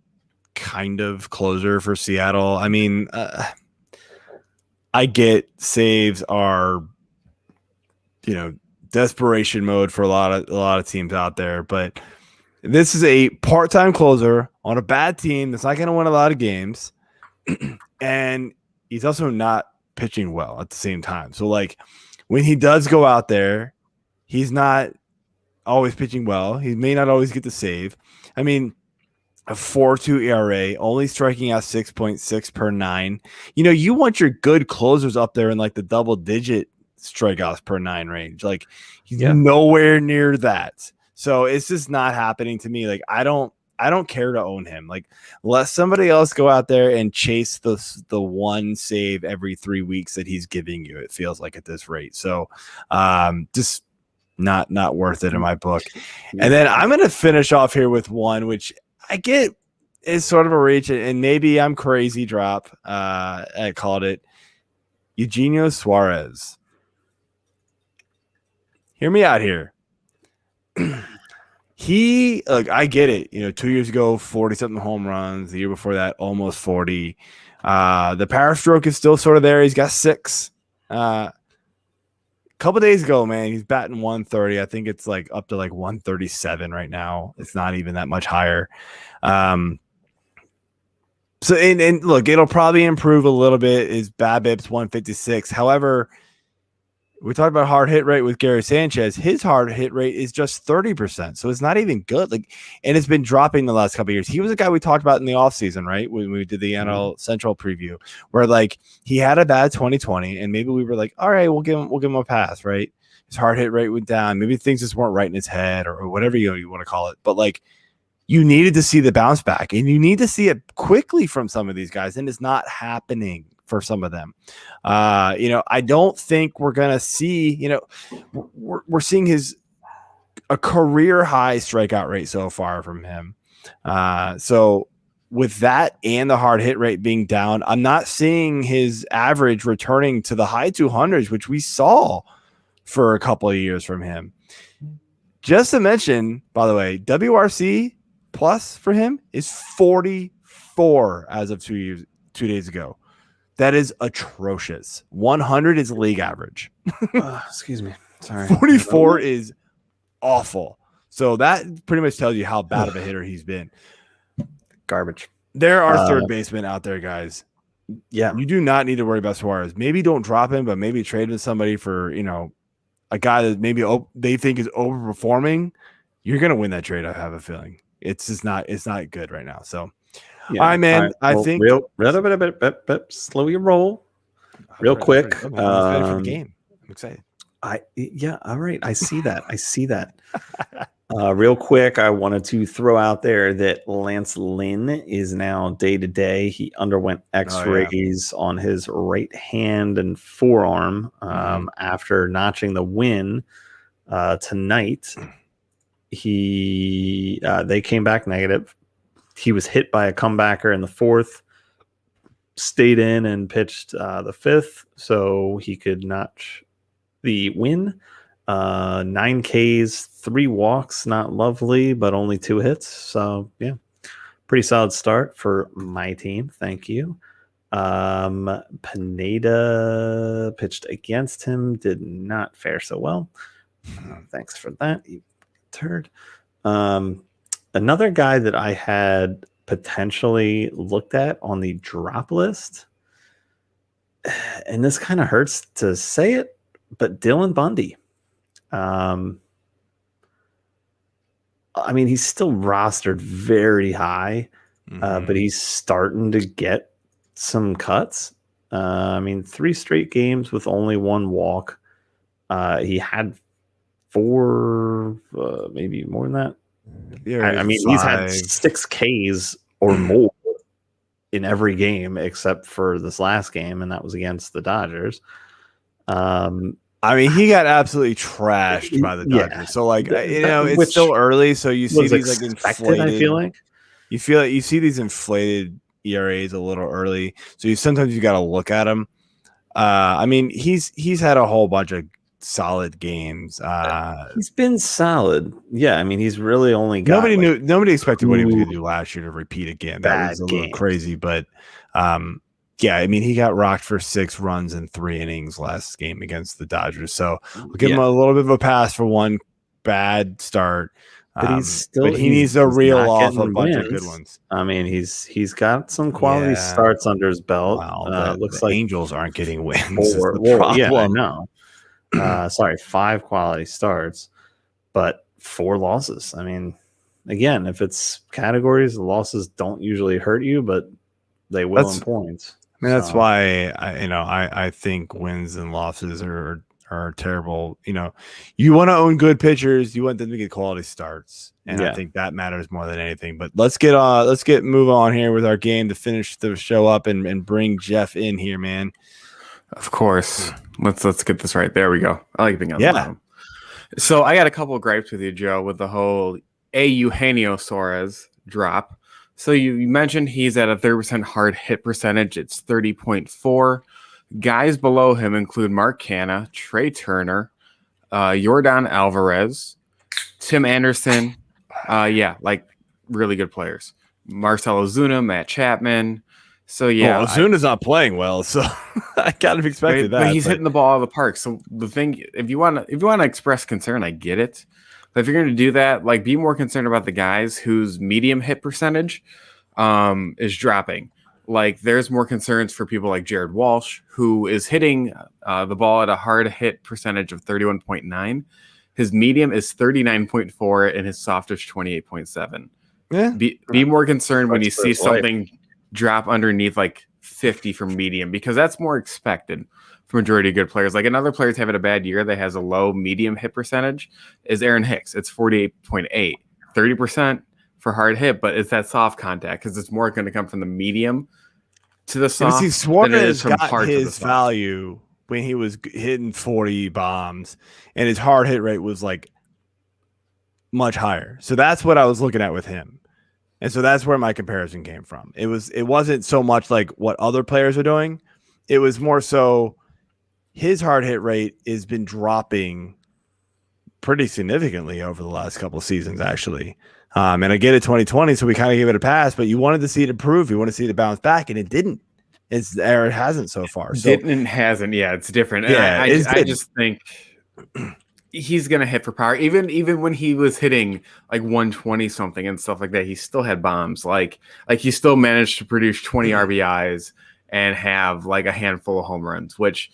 kind of closer for Seattle. I mean, I get saves are, desperation mode for a lot of teams out there, but this is a part-time closer on a bad team that's not going to win a lot of games, and he's also not pitching well at the same time. So, when he does go out there, he's not always pitching well. He may not always get the save. I mean, a 4.2 ERA, only striking out 6.6 per 9. You want your good closers up there in the double-digit strikeouts per 9 range. He's nowhere near that. So it's just not happening to me. I don't care to own him. Let somebody else go out there and chase the one save every 3 weeks that he's giving you. It feels like at this rate. So just not worth it in my book. And then I'm going to finish off here with one, which I get is sort of a reach, and maybe I'm crazy drop. I called it Eugenio Suarez. Hear me out here. I get it. 2 years ago, 40-something home runs. The year before that, almost 40. The power stroke is still sort of there. He's got 6. couple days ago, man, he's batting 130. I think it's like up to like 137 right now. It's not even that much higher. So and look, it'll probably improve a little bit. His BABIP's 156. However, we talked about hard hit rate with Gary Sanchez. His hard hit rate is just 30%. So it's not even good. Like, and it's been dropping the last couple of years. He was a guy we talked about in the offseason, right? When we did the NL Central preview, where like he had a bad 2020, and maybe we were like, all right, we'll give him a pass, right? His hard hit rate went down. Maybe things just weren't right in his head or whatever you want to call it. But like, you needed to see the bounce back, and you need to see it quickly from some of these guys, and it's not happening for some of them. I don't think we're going to see, we're seeing a career high strikeout rate so far from him. So with that and the hard hit rate being down, I'm not seeing his average returning to the high 200s, which we saw for a couple of years from him. Just to mention, by the way, WRC plus for him is 44 as of 2 days ago. That is atrocious. 100 is league average. Excuse me. Sorry. 44 is awful. So that pretty much tells you how bad of a hitter he's been. Garbage. There are third basemen out there, guys. Yeah. You do not need to worry about Suarez. Maybe don't drop him, but maybe trade with somebody for, a guy that maybe they think is overperforming. You're going to win that trade, I have a feeling. It's not good right now. So, yeah. All right, man. I think slow your roll, real quick. I'm ready for the game. I'm excited. All right. I see that. Real quick, I wanted to throw out there that Lance Lynn is now day to day. He underwent X-rays on his right hand and forearm after notching the win tonight. They came back negative. He was hit by a comebacker in the fourth, stayed in and pitched the fifth, so he could notch the win. 9 Ks, 3 walks, not lovely, but only 2 hits. So, yeah, pretty solid start for my team. Thank you. Pineda pitched against him, did not fare so well. Thanks for that, you turd. Another guy that I had potentially looked at on the drop list, and this kind of hurts to say it, but Dylan Bundy. He's still rostered very high, but he's starting to get some cuts. 3 straight games with only 1 walk. He had 4, maybe more than that. Yeah, he's had 6 Ks or more in every game except for this last game, and that was against the Dodgers. He got absolutely trashed by the Dodgers. Yeah. So, it's still early. So you see these inflated. I feel like you see these inflated ERAs a little early. So sometimes you got to look at them. He's had a whole bunch of solid games. He's been solid. Yeah, he's really only got. Nobody expected what he was going to do last year to repeat again. That was a little crazy, but he got rocked for 6 runs in 3 innings last game against the Dodgers. So we'll give him a little bit of a pass for one bad start. But he needs to reel off a bunch of good ones. He's got some quality starts under his belt. Looks like Angels aren't getting wins. I know. 5 quality starts, but 4 losses. Again, if it's categories, the losses don't usually hurt you, but they will in points. That's why I think wins and losses are terrible. You want to own good pitchers, you want them to get quality starts, and I think that matters more than anything. But let's move on here with our game to finish the show up and bring Jeff in here, man. Of course. Let's get this right. There we go. I like being on the bottom. So I got a couple of gripes with you, Joe, with the whole Eugenio Suarez drop. So you mentioned he's at a 30% hard hit percentage. It's 30.4. Guys below him include Mark Canha, Trey Turner, Yordan Alvarez, Tim Anderson. Really good players. Marcell Ozuna, Matt Chapman, So yeah, Ozuna's not playing well, so I kind of expected that. But he's hitting the ball out of the park. So the thing, if you want to express concern, I get it. But if you're going to do that, like, be more concerned about the guys whose medium hit percentage is dropping. Like, there's more concerns for people like Jared Walsh, who is hitting the ball at a hard hit percentage of 31.9. His medium is 39.4 and his soft is 28.7. Yeah. Be more concerned when you see something drop underneath like 50 from medium, because that's more expected for majority of good players. Like, another player's having a bad year that has a low medium hit percentage is Aaron Hicks. It's 48.8, 30% for hard hit, but it's that soft contact because it's more going to come from the medium to the soft. See, Suarez from got his value when he was hitting 40 bombs, and his hard hit rate was like much higher. So that's what I was looking at with him. And so that's where my comparison came from. It wasn't so much like what other players are doing. It was more so his hard hit rate has been dropping pretty significantly over the last couple of seasons, actually. And I get it 2020, so we kind of gave it a pass, but you wanted to see it improve. You want to see it bounce back, and it didn't. It hasn't so far. So it hasn't. Yeah, it's different. Yeah, I just think he's gonna hit for power. Even when he was hitting like 120 something and stuff like that, he still had bombs. Like he still managed to produce 20 RBIs and have like a handful of home runs, which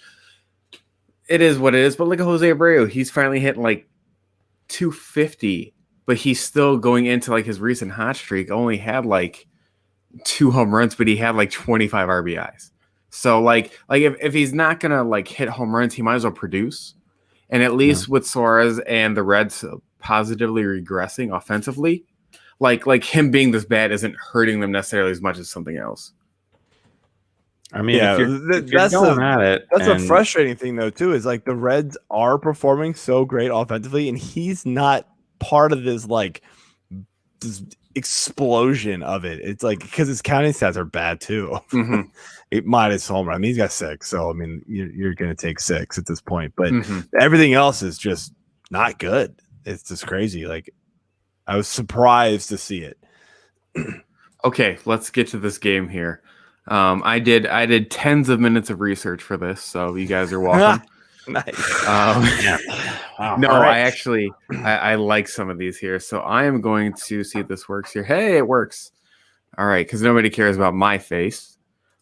it is what it is. But look at Jose Abreu. He's finally hitting like 250, but he's still going into like his recent hot streak. Only had like 2 home runs, but he had like 25 RBIs. So like if he's not gonna like hit home runs, he might as well produce. And at least with Suarez and the Reds positively regressing offensively, like him being this bad isn't hurting them necessarily as much as something else. I mean, yeah, if you're going at it. That's a frustrating thing, though, too, is like the Reds are performing so great offensively, and he's not part of this like this explosion of it. It's like because his counting stats are bad too. Minus home run. I mean, he's got 6, so I mean, you're going to take 6 at this point. But everything else is just not good. It's just crazy. Like, I was surprised to see it. Okay, let's get to this game here. I did tens of minutes of research for this, so you guys are welcome. Nice. Wow. No, right. I like some of these here, so I am going to see if this works here. Hey, it works. All right, because nobody cares about my face.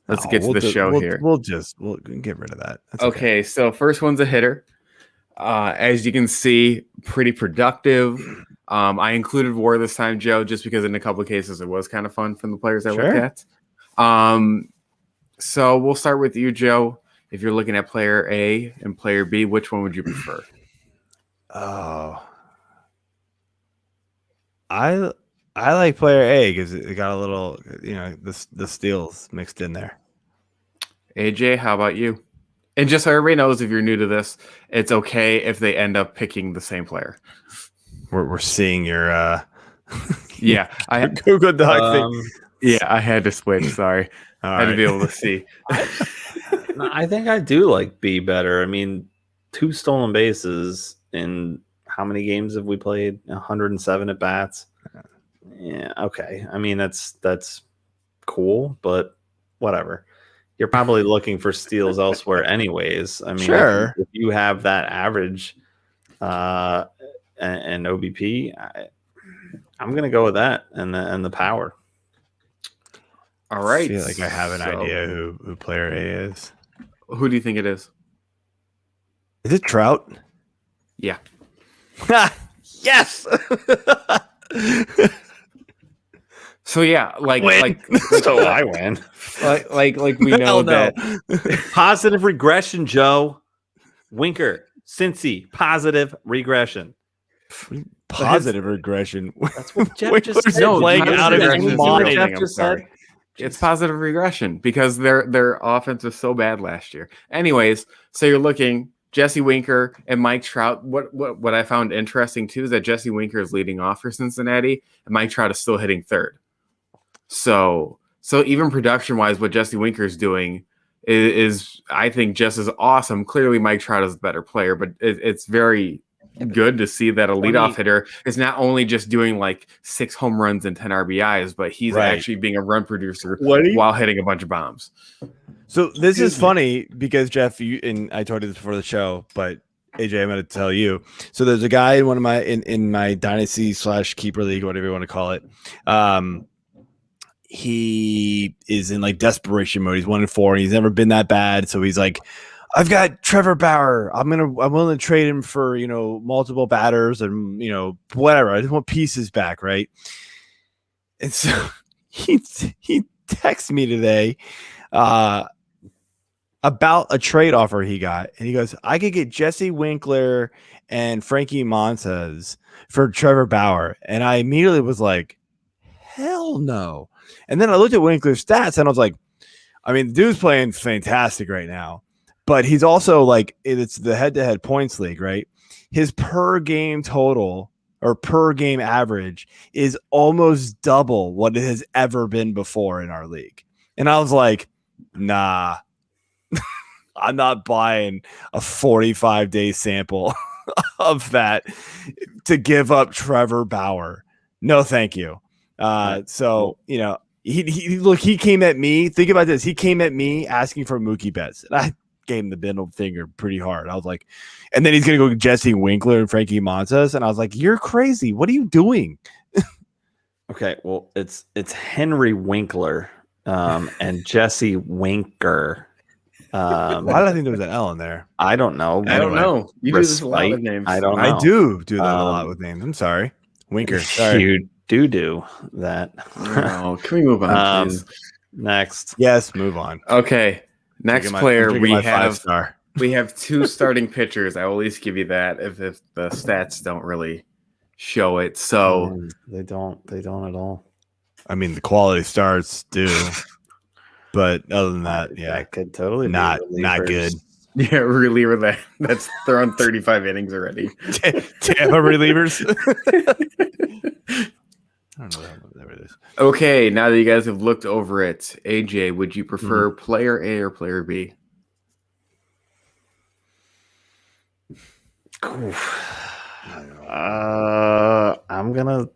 Let's get to the show here. We'll get rid of that. That's okay, so first one's a hitter. As you can see, pretty productive. I included WAR this time, Joe, just because in a couple of cases it was kind of fun from the players I looked at. So we'll start with you, Joe. If you're looking at player A and player B, which one would you prefer? Oh, I like player A because it got a little, the steals mixed in there. AJ, how about you? And just so everybody knows, if you're new to this, it's okay if they end up picking the same player. We're seeing your yeah, I Google Doc thing. Yeah, I had to switch. Sorry, I had to be able to see. I think I do like B better. I mean, 2 stolen bases in how many games have we played? 107 at bats. Yeah, okay. I mean, that's cool, but whatever. You're probably looking for steals elsewhere anyways. I mean, sure. If you have that average and OBP, I'm going to go with that and the power. All right. I feel like I have an idea who player A is. Who do you think it is? Is it Trout? Yeah. Yes. So yeah, so I win. Like we know that positive regression, Joe. Winker, Cincy, positive regression. Positive regression. That's what Jeff just said. Playing out of his mind. I'm sorry. It's positive regression because their offense was so bad last year. Anyways, so you're looking Jesse Winker and Mike Trout. What I found interesting too is that Jesse Winker is leading off for Cincinnati and Mike Trout is still hitting third. So even production wise, what Jesse Winker is doing is I think just as awesome. Clearly, Mike Trout is a better player, but it's very good to see that a leadoff hitter is not only just doing like 6 home runs and 10 RBIs, but he's actually being a run producer while hitting a bunch of bombs. So this is funny because Jeff, and I told you this before the show, but AJ, I'm going to tell you. So there's a guy in one of my in my dynasty / keeper league, whatever you want to call it. He is in like desperation mode. He's 1-4, and he's never been that bad. So he's like, I've got Trevor Bauer. I'm willing to trade him for, multiple batters and, whatever. I just want pieces back. Right. And so he texts me today about a trade offer he got. And he goes, I could get Jesse Winkler and Frankie Montas for Trevor Bauer. And I immediately was like, hell no. And then I looked at Winkler's stats and I was like, I mean, the dude's playing fantastic right now. But he's also like, it's the head-to-head points league, right? His per game total or per game average is almost double what it has ever been before in our league. And I was like, nah, I'm not buying a 45-day sample of that to give up Trevor Bauer. No, thank you. He came at me. Think about this. He came at me asking for Mookie Betts. And I gave him the middle finger pretty hard. I was like, and then he's going to go Jesse Winkler and Frankie Montas. And I was like, you're crazy. What are you doing? Okay. Well, it's Henry Winkler and Jesse Winker. Why did I think there was an L in there? I don't know. I don't know. You do this a lot with names. I don't know. I do that a lot with names. I'm sorry. Winker. Sorry. You do that. Oh, can we move on, please? Next. Yes, move on. Okay. Next player, we have 5-star. We have 2 starting pitchers. I will at least give you that if the stats don't really show it. So they don't at all. I mean, the quality starts do, but other than that, yeah, that could totally not good. Yeah, reliever that's throwing 35 innings already. Tampa relievers. I don't know whatever it is. Okay, now that you guys have looked over it, AJ, would you prefer player A or player B? I'm gonna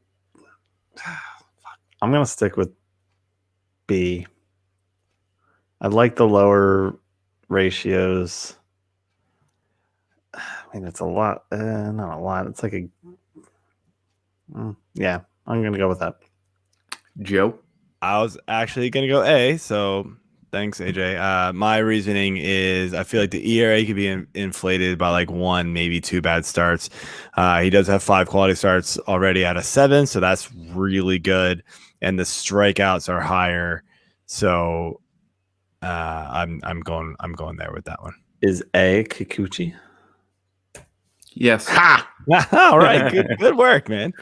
stick with B. I like the lower ratios. I mean, it's a lot. Not a lot. It's like yeah. I'm going to go with that. Joe? I was actually going to go A, so thanks, AJ. My reasoning is I feel like the ERA could be inflated by like 1, maybe 2 bad starts. He does have 5 quality starts already out of 7, so that's really good. And the strikeouts are higher, so I'm going there with that one. Is A Kikuchi? Yes. Ha! All right, good work, man.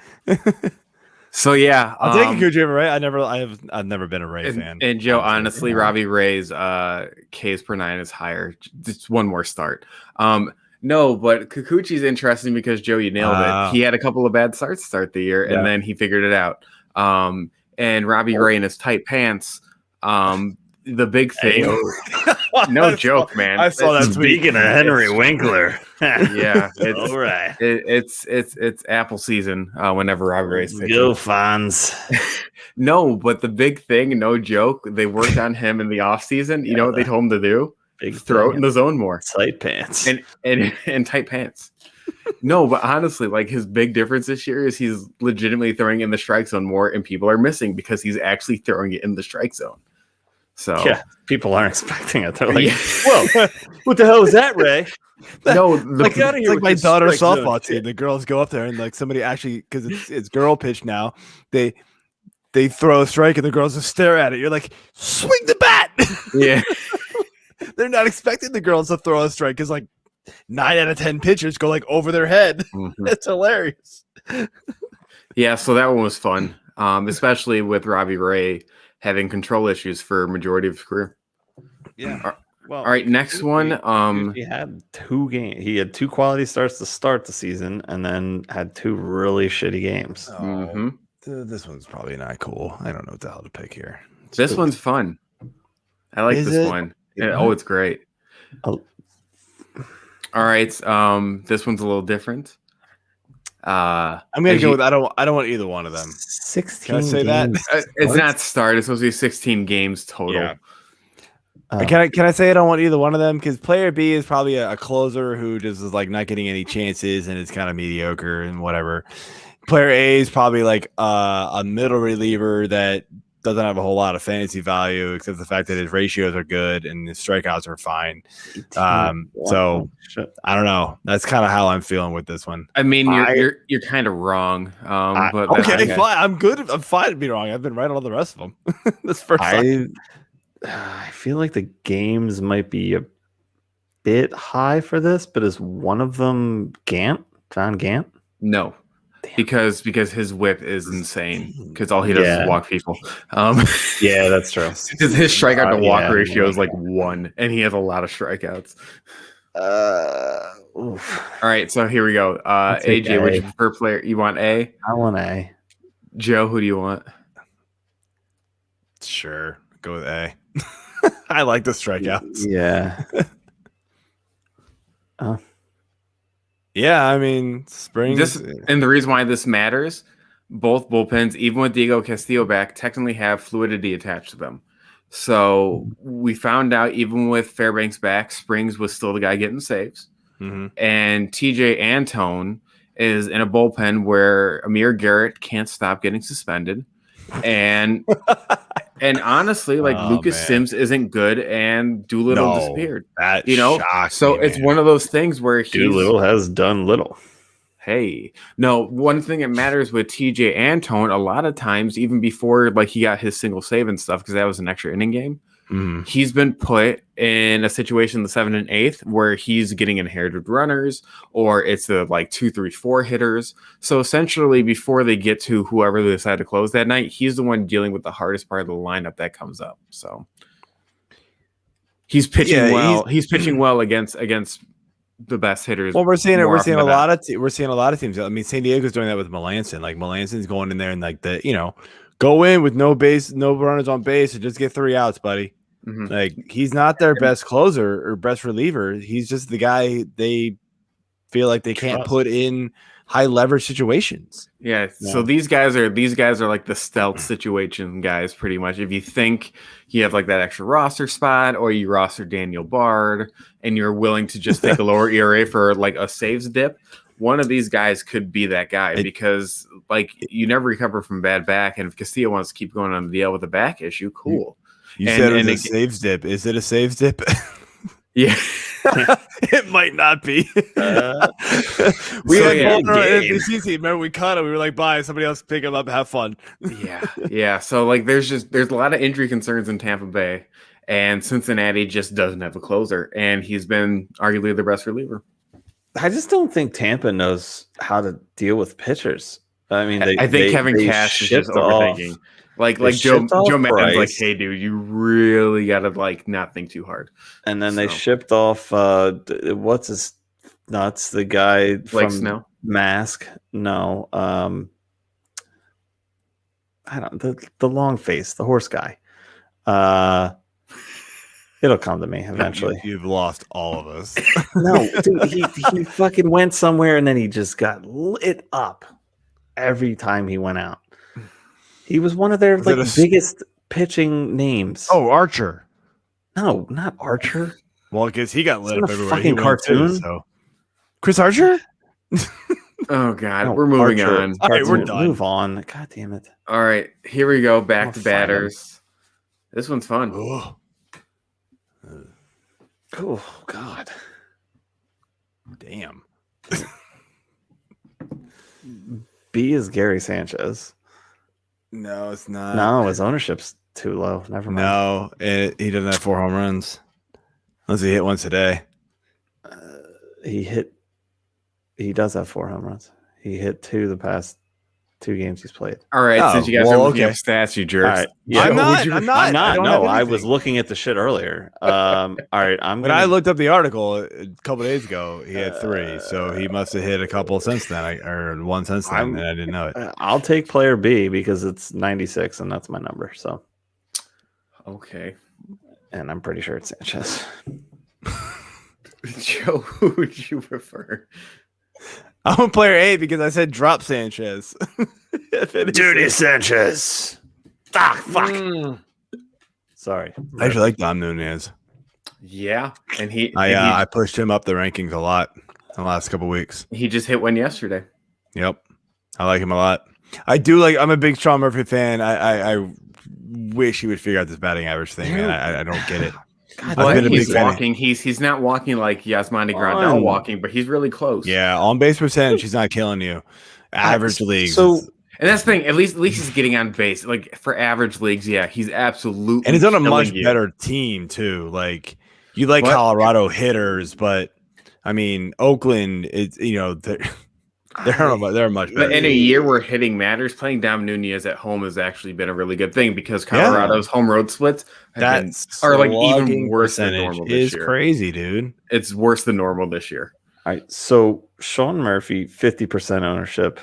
So yeah, I'll take a Kikuchi over Ray. I've never been a Ray fan. And Joe, honestly, Robbie Ray's Ks per 9 is higher. Just one more start. No, but Kikuchi's interesting because Joe, you nailed it. He had a couple of bad starts to start the year, and then he figured it out. And Robbie Ray in his tight pants. The big thing. No joke, man. I saw that. Speaking of Henry Winkler. Yeah, all right. It's Apple season whenever Robbie Ray's pitching. Go Fonz. No, but the big thing, no joke, they worked on him in the offseason. You know what they told him to do? Throw it in the zone more. Tight pants. And tight pants. No, but honestly, like his big difference this year is he's legitimately throwing in the strike zone more, and people are missing because he's actually throwing it in the strike zone. So yeah, people aren't expecting it. They're like, "Whoa, what the hell is that, Ray?" No, it's like my daughter's softball team. The girls go up there and like somebody actually, because it's girl pitch now. They throw a strike and the girls just stare at it. You're like, swing the bat. Yeah, they're not expecting the girls to throw a strike because like 9 out of 10 pitchers go like over their head. Mm-hmm. It's hilarious. Yeah, so that one was fun, especially with Robbie Ray having control issues for a majority of his career. Yeah. Well, all right, next one. He had 2 games. He had 2 quality starts to start the season, and then had 2 really shitty games. This one's probably not cool. I don't know what the hell to pick here. This one's fun. I like this one. Yeah, it's great. All right. This one's a little different. I'm gonna go with I don't want either one of them. 16 Can I say games. that? It's not start. It's supposed to be 16 games total. Yeah. Oh. Can I say I don't want either one of them? Because player B is probably a closer who just is like not getting any chances and it's kind of mediocre and whatever. Player A is probably like a middle reliever that doesn't have a whole lot of fantasy value except the fact that his ratios are good and his strikeouts are fine. So I don't know. That's kind of how I'm feeling with this one. I mean, you're kind of wrong. But okay, fine. I'm good. I'm fine to be wrong. I've been right on all the rest of them. This first time. I feel like the games might be a bit high for this, but is one of them John Gant? No. Because his whip is insane. Because all he does is walk people. Yeah, that's true. His strikeout to walk ratio is like 1, and he has a lot of strikeouts. All right, so here we go. AJ, which prefer player? You want A? I want A. Joe, who do you want? Sure, go with A. I like the strikeouts. Yeah. Yeah, I mean, Springs. And the reason why this matters, both bullpens, even with Diego Castillo back, technically have fluidity attached to them. So we found out even with Fairbanks back, Springs was still the guy getting saves. Mm-hmm. And TJ Antone is in a bullpen where Amir Garrett can't stop getting suspended. And honestly, like Lucas Sims isn't good, and Doolittle disappeared. That so it's one of those things where Doolittle has done little. Hey, no, one thing that matters with TJ Antone, a lot of times, even before like he got his single save and stuff, because that was an extra inning game, he's been put in a situation in the 7th and 8th where he's getting inherited runners, or it's the like 2, 3, 4 hitters. So essentially, before they get to whoever they decide to close that night, he's the one dealing with the hardest part of the lineup that comes up. So he's pitching well. He's pitching well against the best hitters. Well, we're seeing a lot of teams. I mean, San Diego's doing that with Melanson. Like Melanson's going in there and like go in with no runners on base, and just get 3 outs, buddy. Mm-hmm. Like he's not their best closer or best reliever. He's just the guy they feel like they can't put in high leverage situations. Yeah. So these guys are like the stealth situation guys, pretty much. If you think you have like that extra roster spot, or you roster Daniel Bard, and you're willing to just take a lower ERA for like a saves dip, one of these guys could be that guy, because like you never recover from bad back, and if Castillo wants to keep going on the DL with a back issue, cool. You said it was a saves dip. Is it a saves dip? Yeah. It might not be. We had NBC team. Remember, we caught him. We were like, bye. Somebody else pick him up. Have fun. Yeah. So like, there's a lot of injury concerns in Tampa Bay, and Cincinnati just doesn't have a closer, and he's been arguably their best reliever. I just don't think Tampa knows how to deal with pitchers. I mean, I think Kevin Cash is just overthinking. Like Joe Maddon's like, hey, dude, you really got to like not think too hard. And then they shipped off what's his nuts, the guy Blake from Snell? Mask. No, I don't the long face, the horse guy. It'll come to me eventually. You've lost all of us. No, dude, he fucking went somewhere and then he just got lit up every time he went out. He was one of their biggest pitching names. Oh, Archer. No, not Archer. Well, because he got lit up everywhere. Fucking cartoon. So. Chris Archer? Oh God, we're moving on. All right, we're done. Move on. God damn it. All right, here we go. Back to batters. This one's fun. Oh God. Damn. B is Gary Sanchez. No, it's not. No, his ownership's too low. Never mind. No, he doesn't have 4 home runs. Unless he hit one today. He does have 4 home runs. He hit 2 the past 2 games he's played. All right, since you guys are looking up stats, you jerks. Right. Yeah, I'm not. No, I was looking at the shit earlier. All right, I looked up the article a couple days ago, he had 3, so he must have hit a couple since then, or one since then, and I didn't know it. I'll take player B because it's 96, and that's my number. So, okay, and I'm pretty sure it's Sanchez. Joe, who would you prefer? I went player 8 because I said drop Sanchez. Dirty Sanchez. Ah, fuck. Sorry. I actually like Dom Nunez. Yeah, and I pushed him up the rankings a lot in the last couple weeks. he just hit one yesterday. Yep, I like him a lot. I do like. I'm a big Sean Murphy fan. I wish he would figure out this batting average thing. Man. I don't get it. God, he's walking. He's not walking like Yasmani Grandal walking, but he's really close. Yeah, on base percentage, he's not killing you. Average leagues. So, and that's the thing. At least he's getting on base. Like for average leagues, yeah, he's absolutely. And he's on a much better team too. Like you like Colorado hitters, but I mean Oakland. It's they're much better. But in a year where hitting matters, playing Dom Nunez at home has actually been a really good thing because Colorado's home road splits are like even worse than normal this year. It's crazy, dude. It's worse than normal this year. All right, so Sean Murphy, 50% ownership.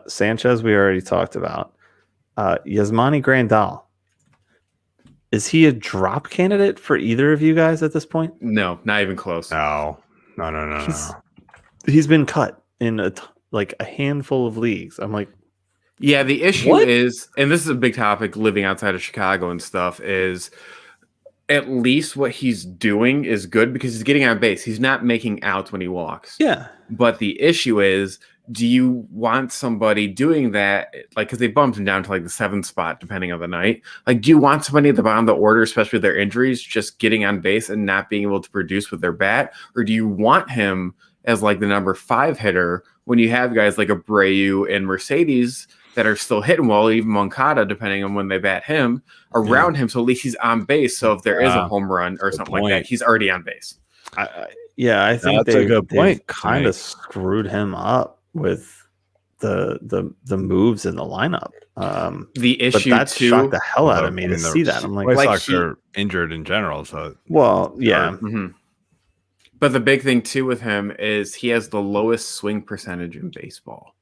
Sanchez, we already talked about. Yasmani Grandal. Is he a drop candidate for either of you guys at this point? No, not even close. No. He's been cut in a handful of leagues. I'm like, yeah, the issue is, and this is a big topic living outside of Chicago and stuff, is at least what he's doing is good because he's getting on base. He's not making outs when he walks. Yeah. But the issue is, do you want somebody doing that? Like, because they bumped him down to like the 7th spot, depending on the night. Like, do you want somebody at the bottom of the order, especially with their injuries, just getting on base and not being able to produce with their bat? Or do you want him as like the number 5 hitter when you have guys like Abreu and Mercedes that are still hitting well, even Moncada, depending on when they bat him, around him, so at least he's on base. So if there is a home run or something like that, he's already on base. I think that's a good point. Kind of screwed him up with the moves in the lineup. The issue but that too, shocked the hell out of me to see that. I'm like, White Sox are injured in general, so yeah. But the big thing too with him is he has the lowest swing percentage in baseball.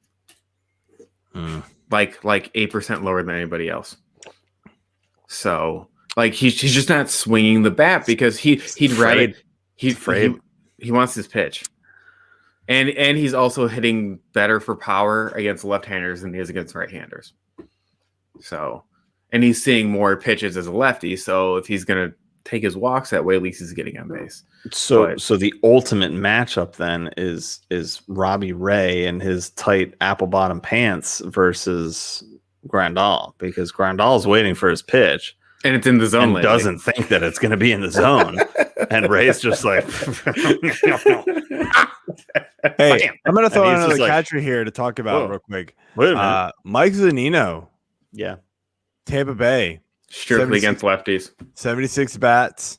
Like 8% lower than anybody else. So like he's just not swinging the bat because he wants his pitch. And he's also hitting better for power against left-handers than he is against right-handers. So, and he's seeing more pitches as a lefty. So if he's going to take his walks that way, at least he's getting on base. So the ultimate matchup then is Robbie Ray and his tight apple bottom pants versus Grandal, because Grandal's waiting for his pitch. And it's in the zone. And doesn't think that it's going to be in the zone. And Ray's just like, hey, I'm going to throw another catcher here to talk about real quick. Wait a minute. Mike Zunino. Yeah. Tampa Bay. Strictly against lefties. 76 bats.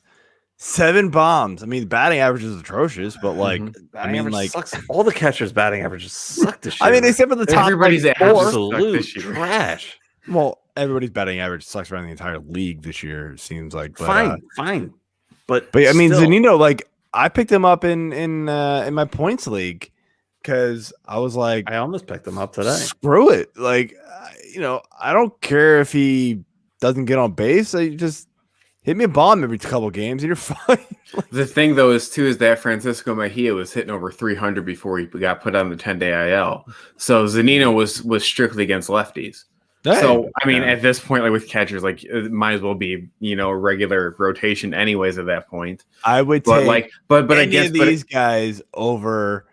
7 bombs. I mean, the batting average is atrocious, but like, I mean, like sucks. All the catchers' batting averages suck this year. I mean, except for the top. Everybody's absolute trash. Well, everybody's batting average sucks around the entire league this year. It seems like fine. But I mean, Zunino, like I picked him up in my points league because I was like, I almost picked him up today. Screw it, like I don't care if he doesn't get on base. I just hit me a bomb every couple games and you're fine. The thing though is that Francisco Mejia was hitting over 300 before he got put on the 10-day IL. So Zunino was strictly against lefties. So I mean, at this point, like with catchers, like it might as well be a regular rotation, anyways. At that point, I would take but against these guys over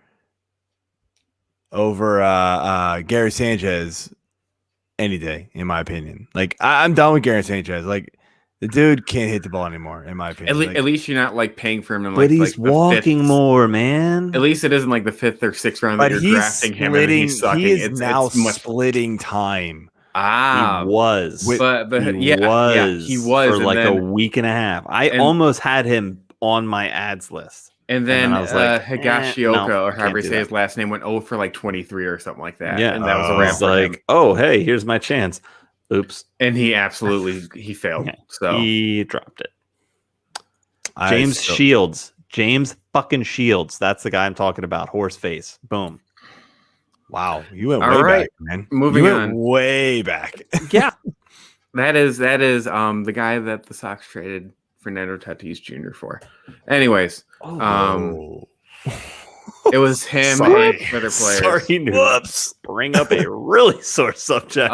Gary Sanchez any day, in my opinion. Like I'm done with Gary Sanchez. Like the dude can't hit the ball anymore, in my opinion. At least you're not like paying for him. But he's walking more, man. At least it isn't like the 5th or 6th round that you're drafting him and he's sucking. He is now splitting time. He was, he was for like a week and a half. I almost had him on my ads list, and then I was like, Higashioka, or however you say his last name, went 0 for like 23 or something like that. Yeah, and that was a wrap for him. Oh, hey, here's my chance. Oops, and he absolutely failed. Yeah, so he dropped it. James fucking Shields. That's the guy I'm talking about. Horse face. Boom. Wow, you went way back, man. Moving on, way back. Yeah, that is the guy that the Sox traded Fernando Tatis Jr. for. Anyways, It was him Sorry. and other players. Sorry, whoops. Bring up a really sore subject.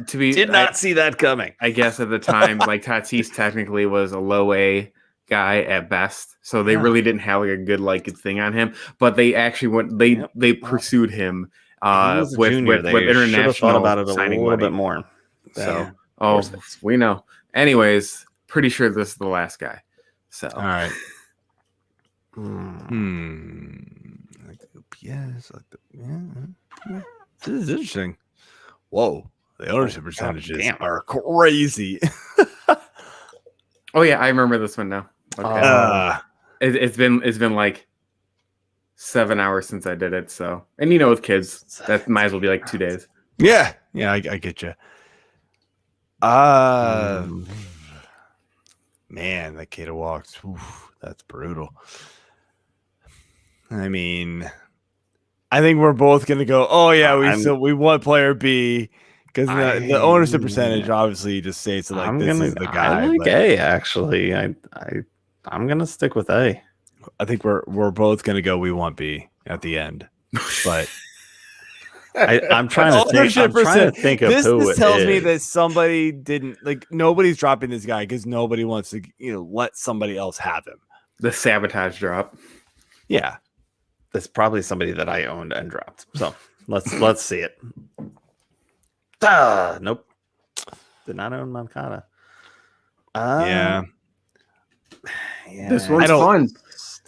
Did not see that coming. I guess at the time, like Tatis technically was a low A guy at best, so they really didn't have like a good thing on him. But they actually went. They pursued him with international thought about it a signing little money. bit more. So we know. Anyways, pretty sure this is the last guy. So all right. Like the OPS, this is interesting. Whoa, the ownership percentages are crazy. Oh yeah, I remember this one now. Okay. It's been like 7 hours since I did it. So, and with kids, that might as well be like 2 days. Yeah, I get you. Man, that kid walks. That's brutal. I mean, I think we're both gonna go. Oh yeah, we want player B because the ownership percentage obviously just states that is the guy. I like A actually. I'm gonna stick with A. I think we're both gonna go. We want B at the end, but I'm trying to think of this who this it tells is. me that somebody didn't nobody's dropping this guy because nobody wants to let somebody else have him. The sabotage drop. Yeah. That's probably somebody that I owned and dropped. So let's see it. Nope. Did not own Moncada. Yeah. This one's fun.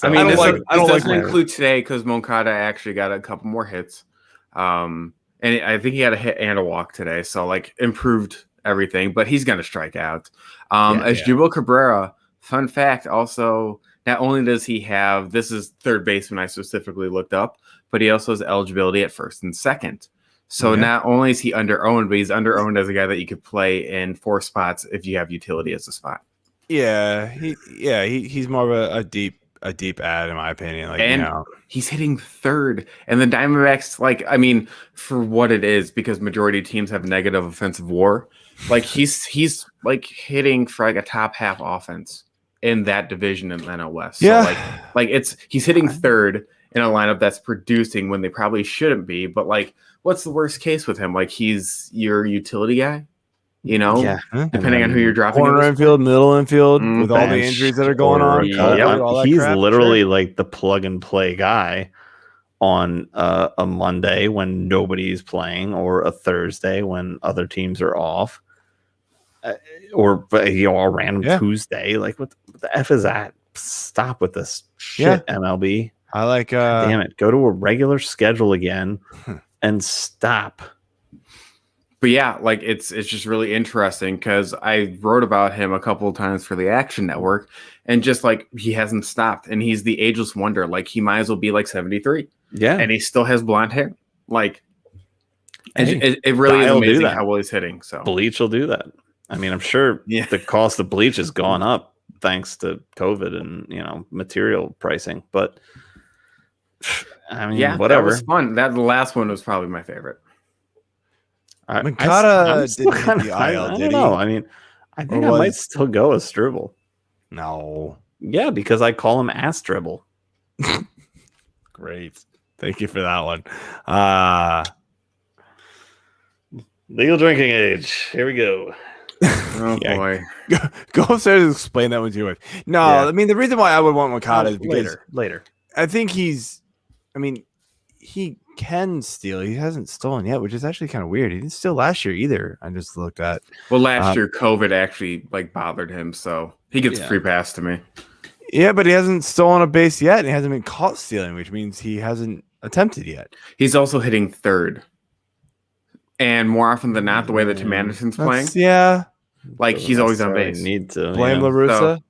I mean, this doesn't include today because Moncada actually got a couple more hits. And I think he had a hit and a walk today. So improved everything, but he's going to strike out. Jubal Cabrera, fun fact also, not only does he have, this is third baseman I specifically looked up, but he also has eligibility at first and second. So not only is he under-owned, but he's under-owned as a guy that you could play in 4 spots if you have utility as a spot. Yeah, he's more of a deep ad in my opinion. He's hitting third, and the Diamondbacks, for what it is, because majority of teams have negative offensive WAR. He's hitting for a top half offense in that division in NL West. Yeah. So he's hitting third in a lineup that's producing when they probably shouldn't be. But what's the worst case with him? He's your utility guy, depending on who you're dropping. Corner infield, middle infield, with all the injuries that are going on. He's literally the plug and play guy on a Monday when nobody's playing, or a Thursday when other teams are off. Or a random Tuesday. What the F is that? Stop with this shit, MLB. I like. Damn it! Go to a regular schedule again and stop. But yeah, it's just really interesting because I wrote about him a couple of times for the Action Network, and just he hasn't stopped, and he's the ageless wonder. He might as well be 73. Yeah, and he still has blonde hair. It really is amazing how well he's hitting. So bleach will do that. I mean, I'm sure the cost of bleach has gone up thanks to COVID and material pricing. But I mean, whatever. That was fun. The last one was probably my favorite. Moncada didn't hit the IL, I don't know. I mean, I think I might still go with Struble. No. Yeah, because I call him Ass Dribble. Great. Thank you for that one. Legal drinking age. Here we go. Oh boy. Go upstairs and explain that one to your wife. No, I mean the reason why I would want Moncada is because later. I think he can steal. He hasn't stolen yet, which is actually kind of weird. He didn't steal last year either. I just looked at. Well, last year COVID actually bothered him, so he gets a free pass to me. Yeah, but he hasn't stolen a base yet, and he hasn't been caught stealing, which means he hasn't attempted yet. He's also hitting third, and more often than not, the way that Tim Anderson's playing, he's always on base. Need to blame La Russa.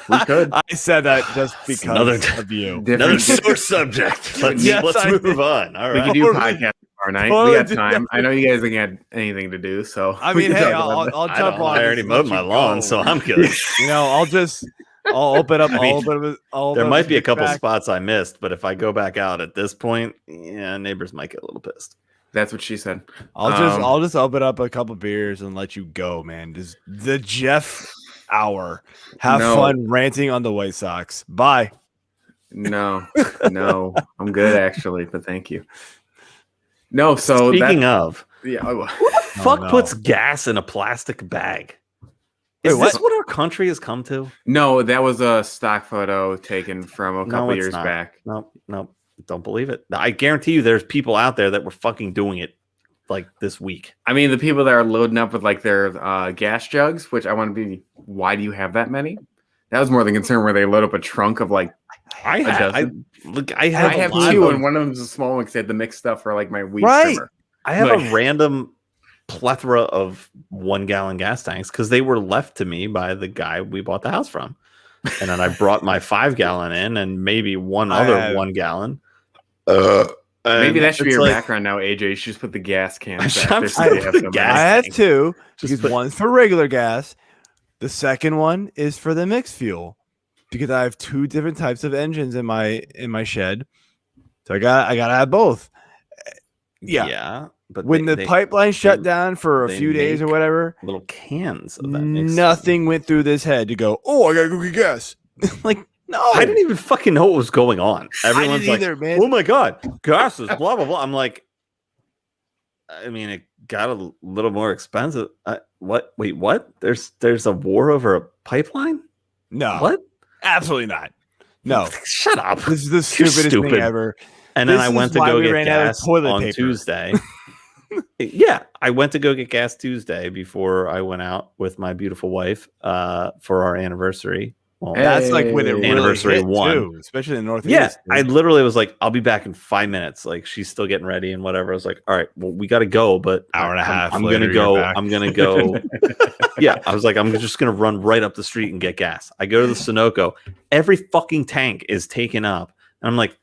We could. I said that just because of you. Another sore subject. Let's move on. All right. We can do a podcast tomorrow night. We got time. I know you guys ain't got anything to do, so I mean, hey, I'll jump on. I already mowed my lawn, so I'm good. I'll open up. There might be a couple spots I missed, but if I go back out at this point, neighbors might get a little pissed. That's what she said. I'll just open up a couple beers and let you go, man. Just the Jeff hour. Have fun ranting on the White Sox. Bye. No, I'm good actually, but thank you. No, so speaking of, yeah, who the fuck puts gas in a plastic bag? Is this what our country has come to? No, that was a stock photo taken from a couple years back. No, don't believe it. I guarantee you there's people out there that were fucking doing it like this week. I mean, the people that are loading up with like their gas jugs, which I want to be, why do you have that many? That was more the concern where they load up a trunk of like I have two, and one of them's a small one because they had the mixed stuff for like my weed trimmer. I have a random plethora of 1 gallon gas tanks because they were left to me by the guy we bought the house from. And then I brought my 5 gallon in and maybe one other 1 gallon. Maybe that should be your background now, AJ. You should just put the gas cans back there. I have two, because one's for regular gas. The second one is for the mixed fuel, because I have 2 different types of engines in my shed. So I gotta have both. Yeah. But when the pipeline shut down for a few days or whatever, little cans of that nothing went through this head to go, oh, I gotta go get gas. Like, no, I didn't even fucking know what was going on. Everyone's like, man. Oh my god, gas is blah blah blah. I'm like, I mean, it got a little more expensive. What? Wait, what? There's a war over a pipeline? No, what? Absolutely not. No, shut up. This is the stupidest thing ever. And then I went to go get gas on Tuesday. Yeah, I went to go get gas Tuesday before I went out with my beautiful wife for our anniversary. Well, that's like when it anniversary really one, too, especially in the Northeast. Yeah, I literally was like, I'll be back in 5 minutes. Like, she's still getting ready and whatever. I was like, all right, well, we got to go, but hour and a half. I'm gonna go. Yeah, I was like, I'm just gonna run right up the street and get gas. I go to the Soroka. Every fucking tank is taken up, and I'm like,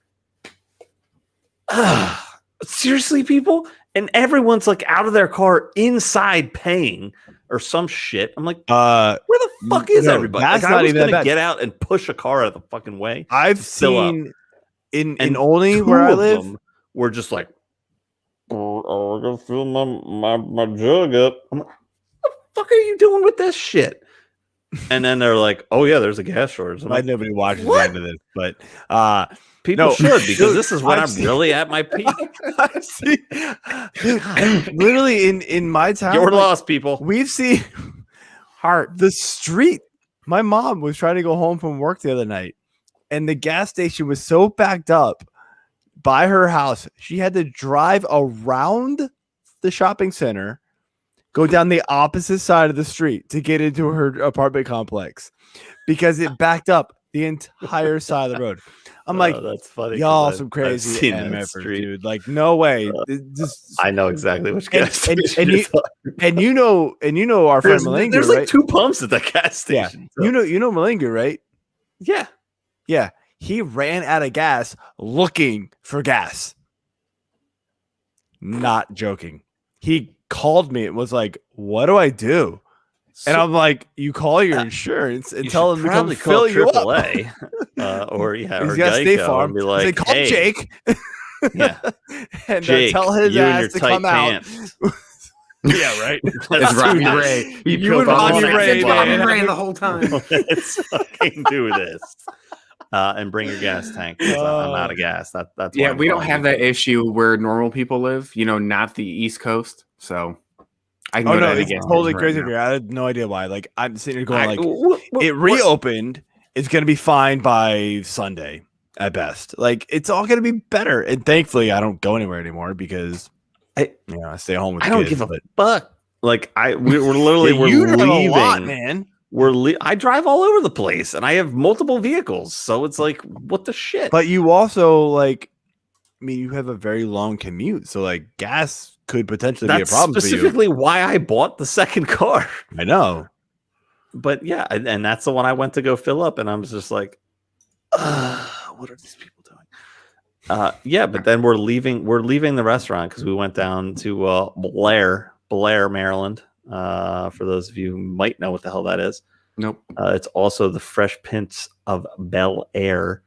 seriously, people? And everyone's like out of their car inside paying or some shit. I'm like, where the fuck is everybody? That's like, not I was even gonna that get out and push a car out of the fucking way. I've seen in Olney where I live, we're just like, oh, I'm gonna fill my jug up. I'm like, what the fuck are you doing with this shit? And then they're like, oh yeah, there's a gas shortage. Like, nobody watches the end of this, but people should, because this is when I'm really at my peak. Literally in my town, you're lost, people. We've seen the street. My mom was trying to go home from work the other night, and the gas station was so backed up by her house, she had to drive around the shopping center, go down the opposite side of the street to get into her apartment complex because it backed up the entire side of the road. I'm like, that's funny. Y'all some crazy MFers, dude. Like, no way. I know exactly which gas station. And you know our friend Malinga, there's like 2 pumps at the gas station. Yeah. So. You know Malinga, right? Yeah. Yeah. He ran out of gas looking for gas. Not joking. He called me and was like, what do I do? And I'm like, you call your insurance and tell them to come fill you up. Or He's or got State Geico Farm. and be like, call hey, Jake. Yeah, and Jake, tell his you ass and to your come pants. out. Yeah, right. It's Robbie Ray. You and Robbie Ray, man. The whole time. Let's fucking do this. And bring your gas tank. I'm out of gas. That's yeah. We don't have that issue where normal people live. You know, not the East Coast. So I can go it's totally crazy. Right, I had no idea why. Like, I'm sitting here going, it reopened. It's going to be fine by Sunday at best. Like, it's all going to be better. And thankfully, I don't go anywhere anymore because I stay home with the kids. I don't give a fuck. Like, we're literally we're leaving, a lot, man. I drive all over the place, and I have multiple vehicles. So it's like, what the shit? But you also you have a very long commute, so like gas could potentially be a problem. That's specifically why I bought the second car. I know, but yeah, and that's the one I went to go fill up, and I was just like, what are these people doing? Yeah, but then we're leaving the restaurant because we went down to Blair, Maryland. For those of you who might know what the hell that is. Nope. It's also the Fresh Prince of Bel Air.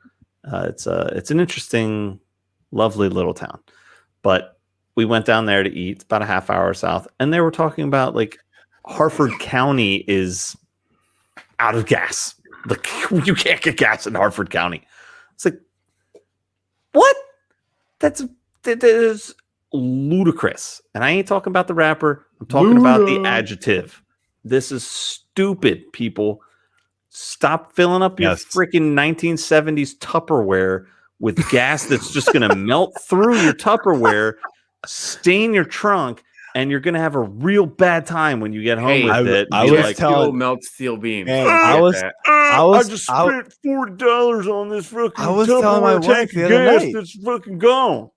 It's an interesting, lovely little town. But we went down there to eat. It's about a half hour south, and they were talking about like Harford County is out of gas. Like, you can't get gas in Harford County. It's like, What? That is ludicrous. And I ain't talking about the rapper. I'm talking about the adjective. This is stupid, people. Stop filling up your freaking 1970s Tupperware with gas that's just going to melt through your Tupperware, stain your trunk, and you're going to have a real bad time when you get home with it. I was telling melt steel beams. I just spent $40 on this fucking I was telling my wife the other night. That's fucking gone.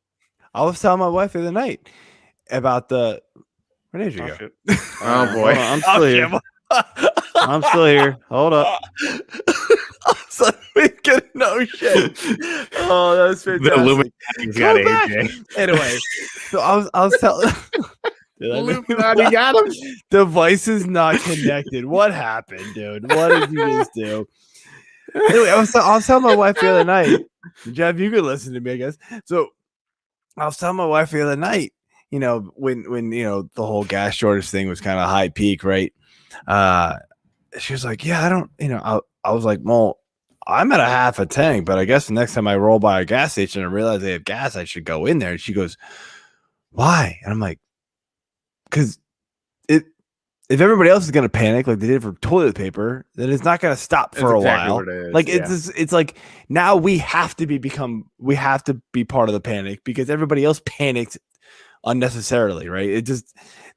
I was telling my wife the other night about the. Where did you go? Oh boy, I'm still here. I'm still here. Hold up. So we get no shit. Oh, that was fantastic. The Illuminati's got AJ. Anyway, so I was telling. Illuminati got him. Device is not connected. What happened, dude? What did you just do? Anyway, I was telling my wife the other night. Jeff, you could listen to me, I guess. So I was telling my wife the other night. You know, when the whole gas shortage thing was kind of high peak, right? She was like, yeah, I don't, I was like, well, I'm at a half a tank, but I guess the next time I roll by a gas station and realize they have gas, I should go in there. And she goes, why? And I'm like, because if everybody else is going to panic like they did for toilet paper, then it's not going to stop for a while. Like it's like now we have to be part of the panic because everybody else panicked unnecessarily, right?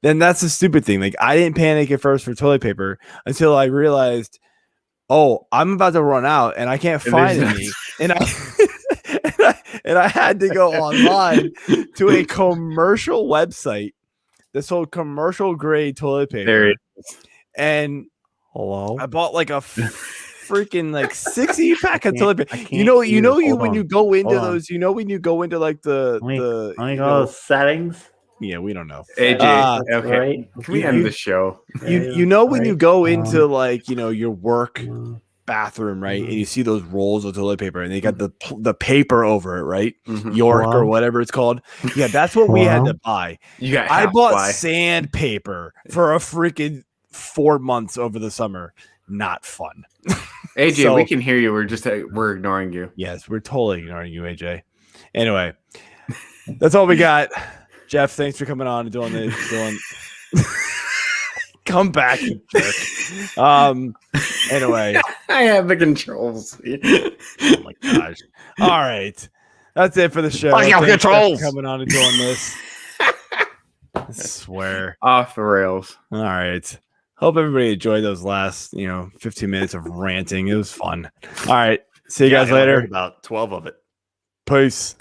Then that's the stupid thing. Like I didn't panic at first for toilet paper until I realized, oh, I'm about to run out and I can't find any. And I had to go online to a commercial website that sold commercial grade toilet paper. There it is. And hello, I bought like a freaking like 60 pack of toilet paper. When you go into those, when you go into like the settings. Yeah, we don't know. AJ, okay. Right? Can we end the show? When you go into like your work bathroom, right, and you see those rolls of toilet paper, and they got the paper over it, right? Mm-hmm. York or whatever it's called. Yeah, that's what we had to buy. I bought sandpaper for a freaking 4 months over the summer. Not fun. AJ, we can hear you. We're ignoring you. Yes, we're totally ignoring you, AJ. Anyway, that's all we got. Jeff, thanks for coming on and doing come back, you jerk. Anyway. I have the controls. Oh my gosh. All right. That's it for the show. I have controls. Coming on and doing this. I swear. Off the rails. All right. Hope everybody enjoyed those last, 15 minutes of ranting. It was fun. All right. See you guys later. About 12 of it. Peace.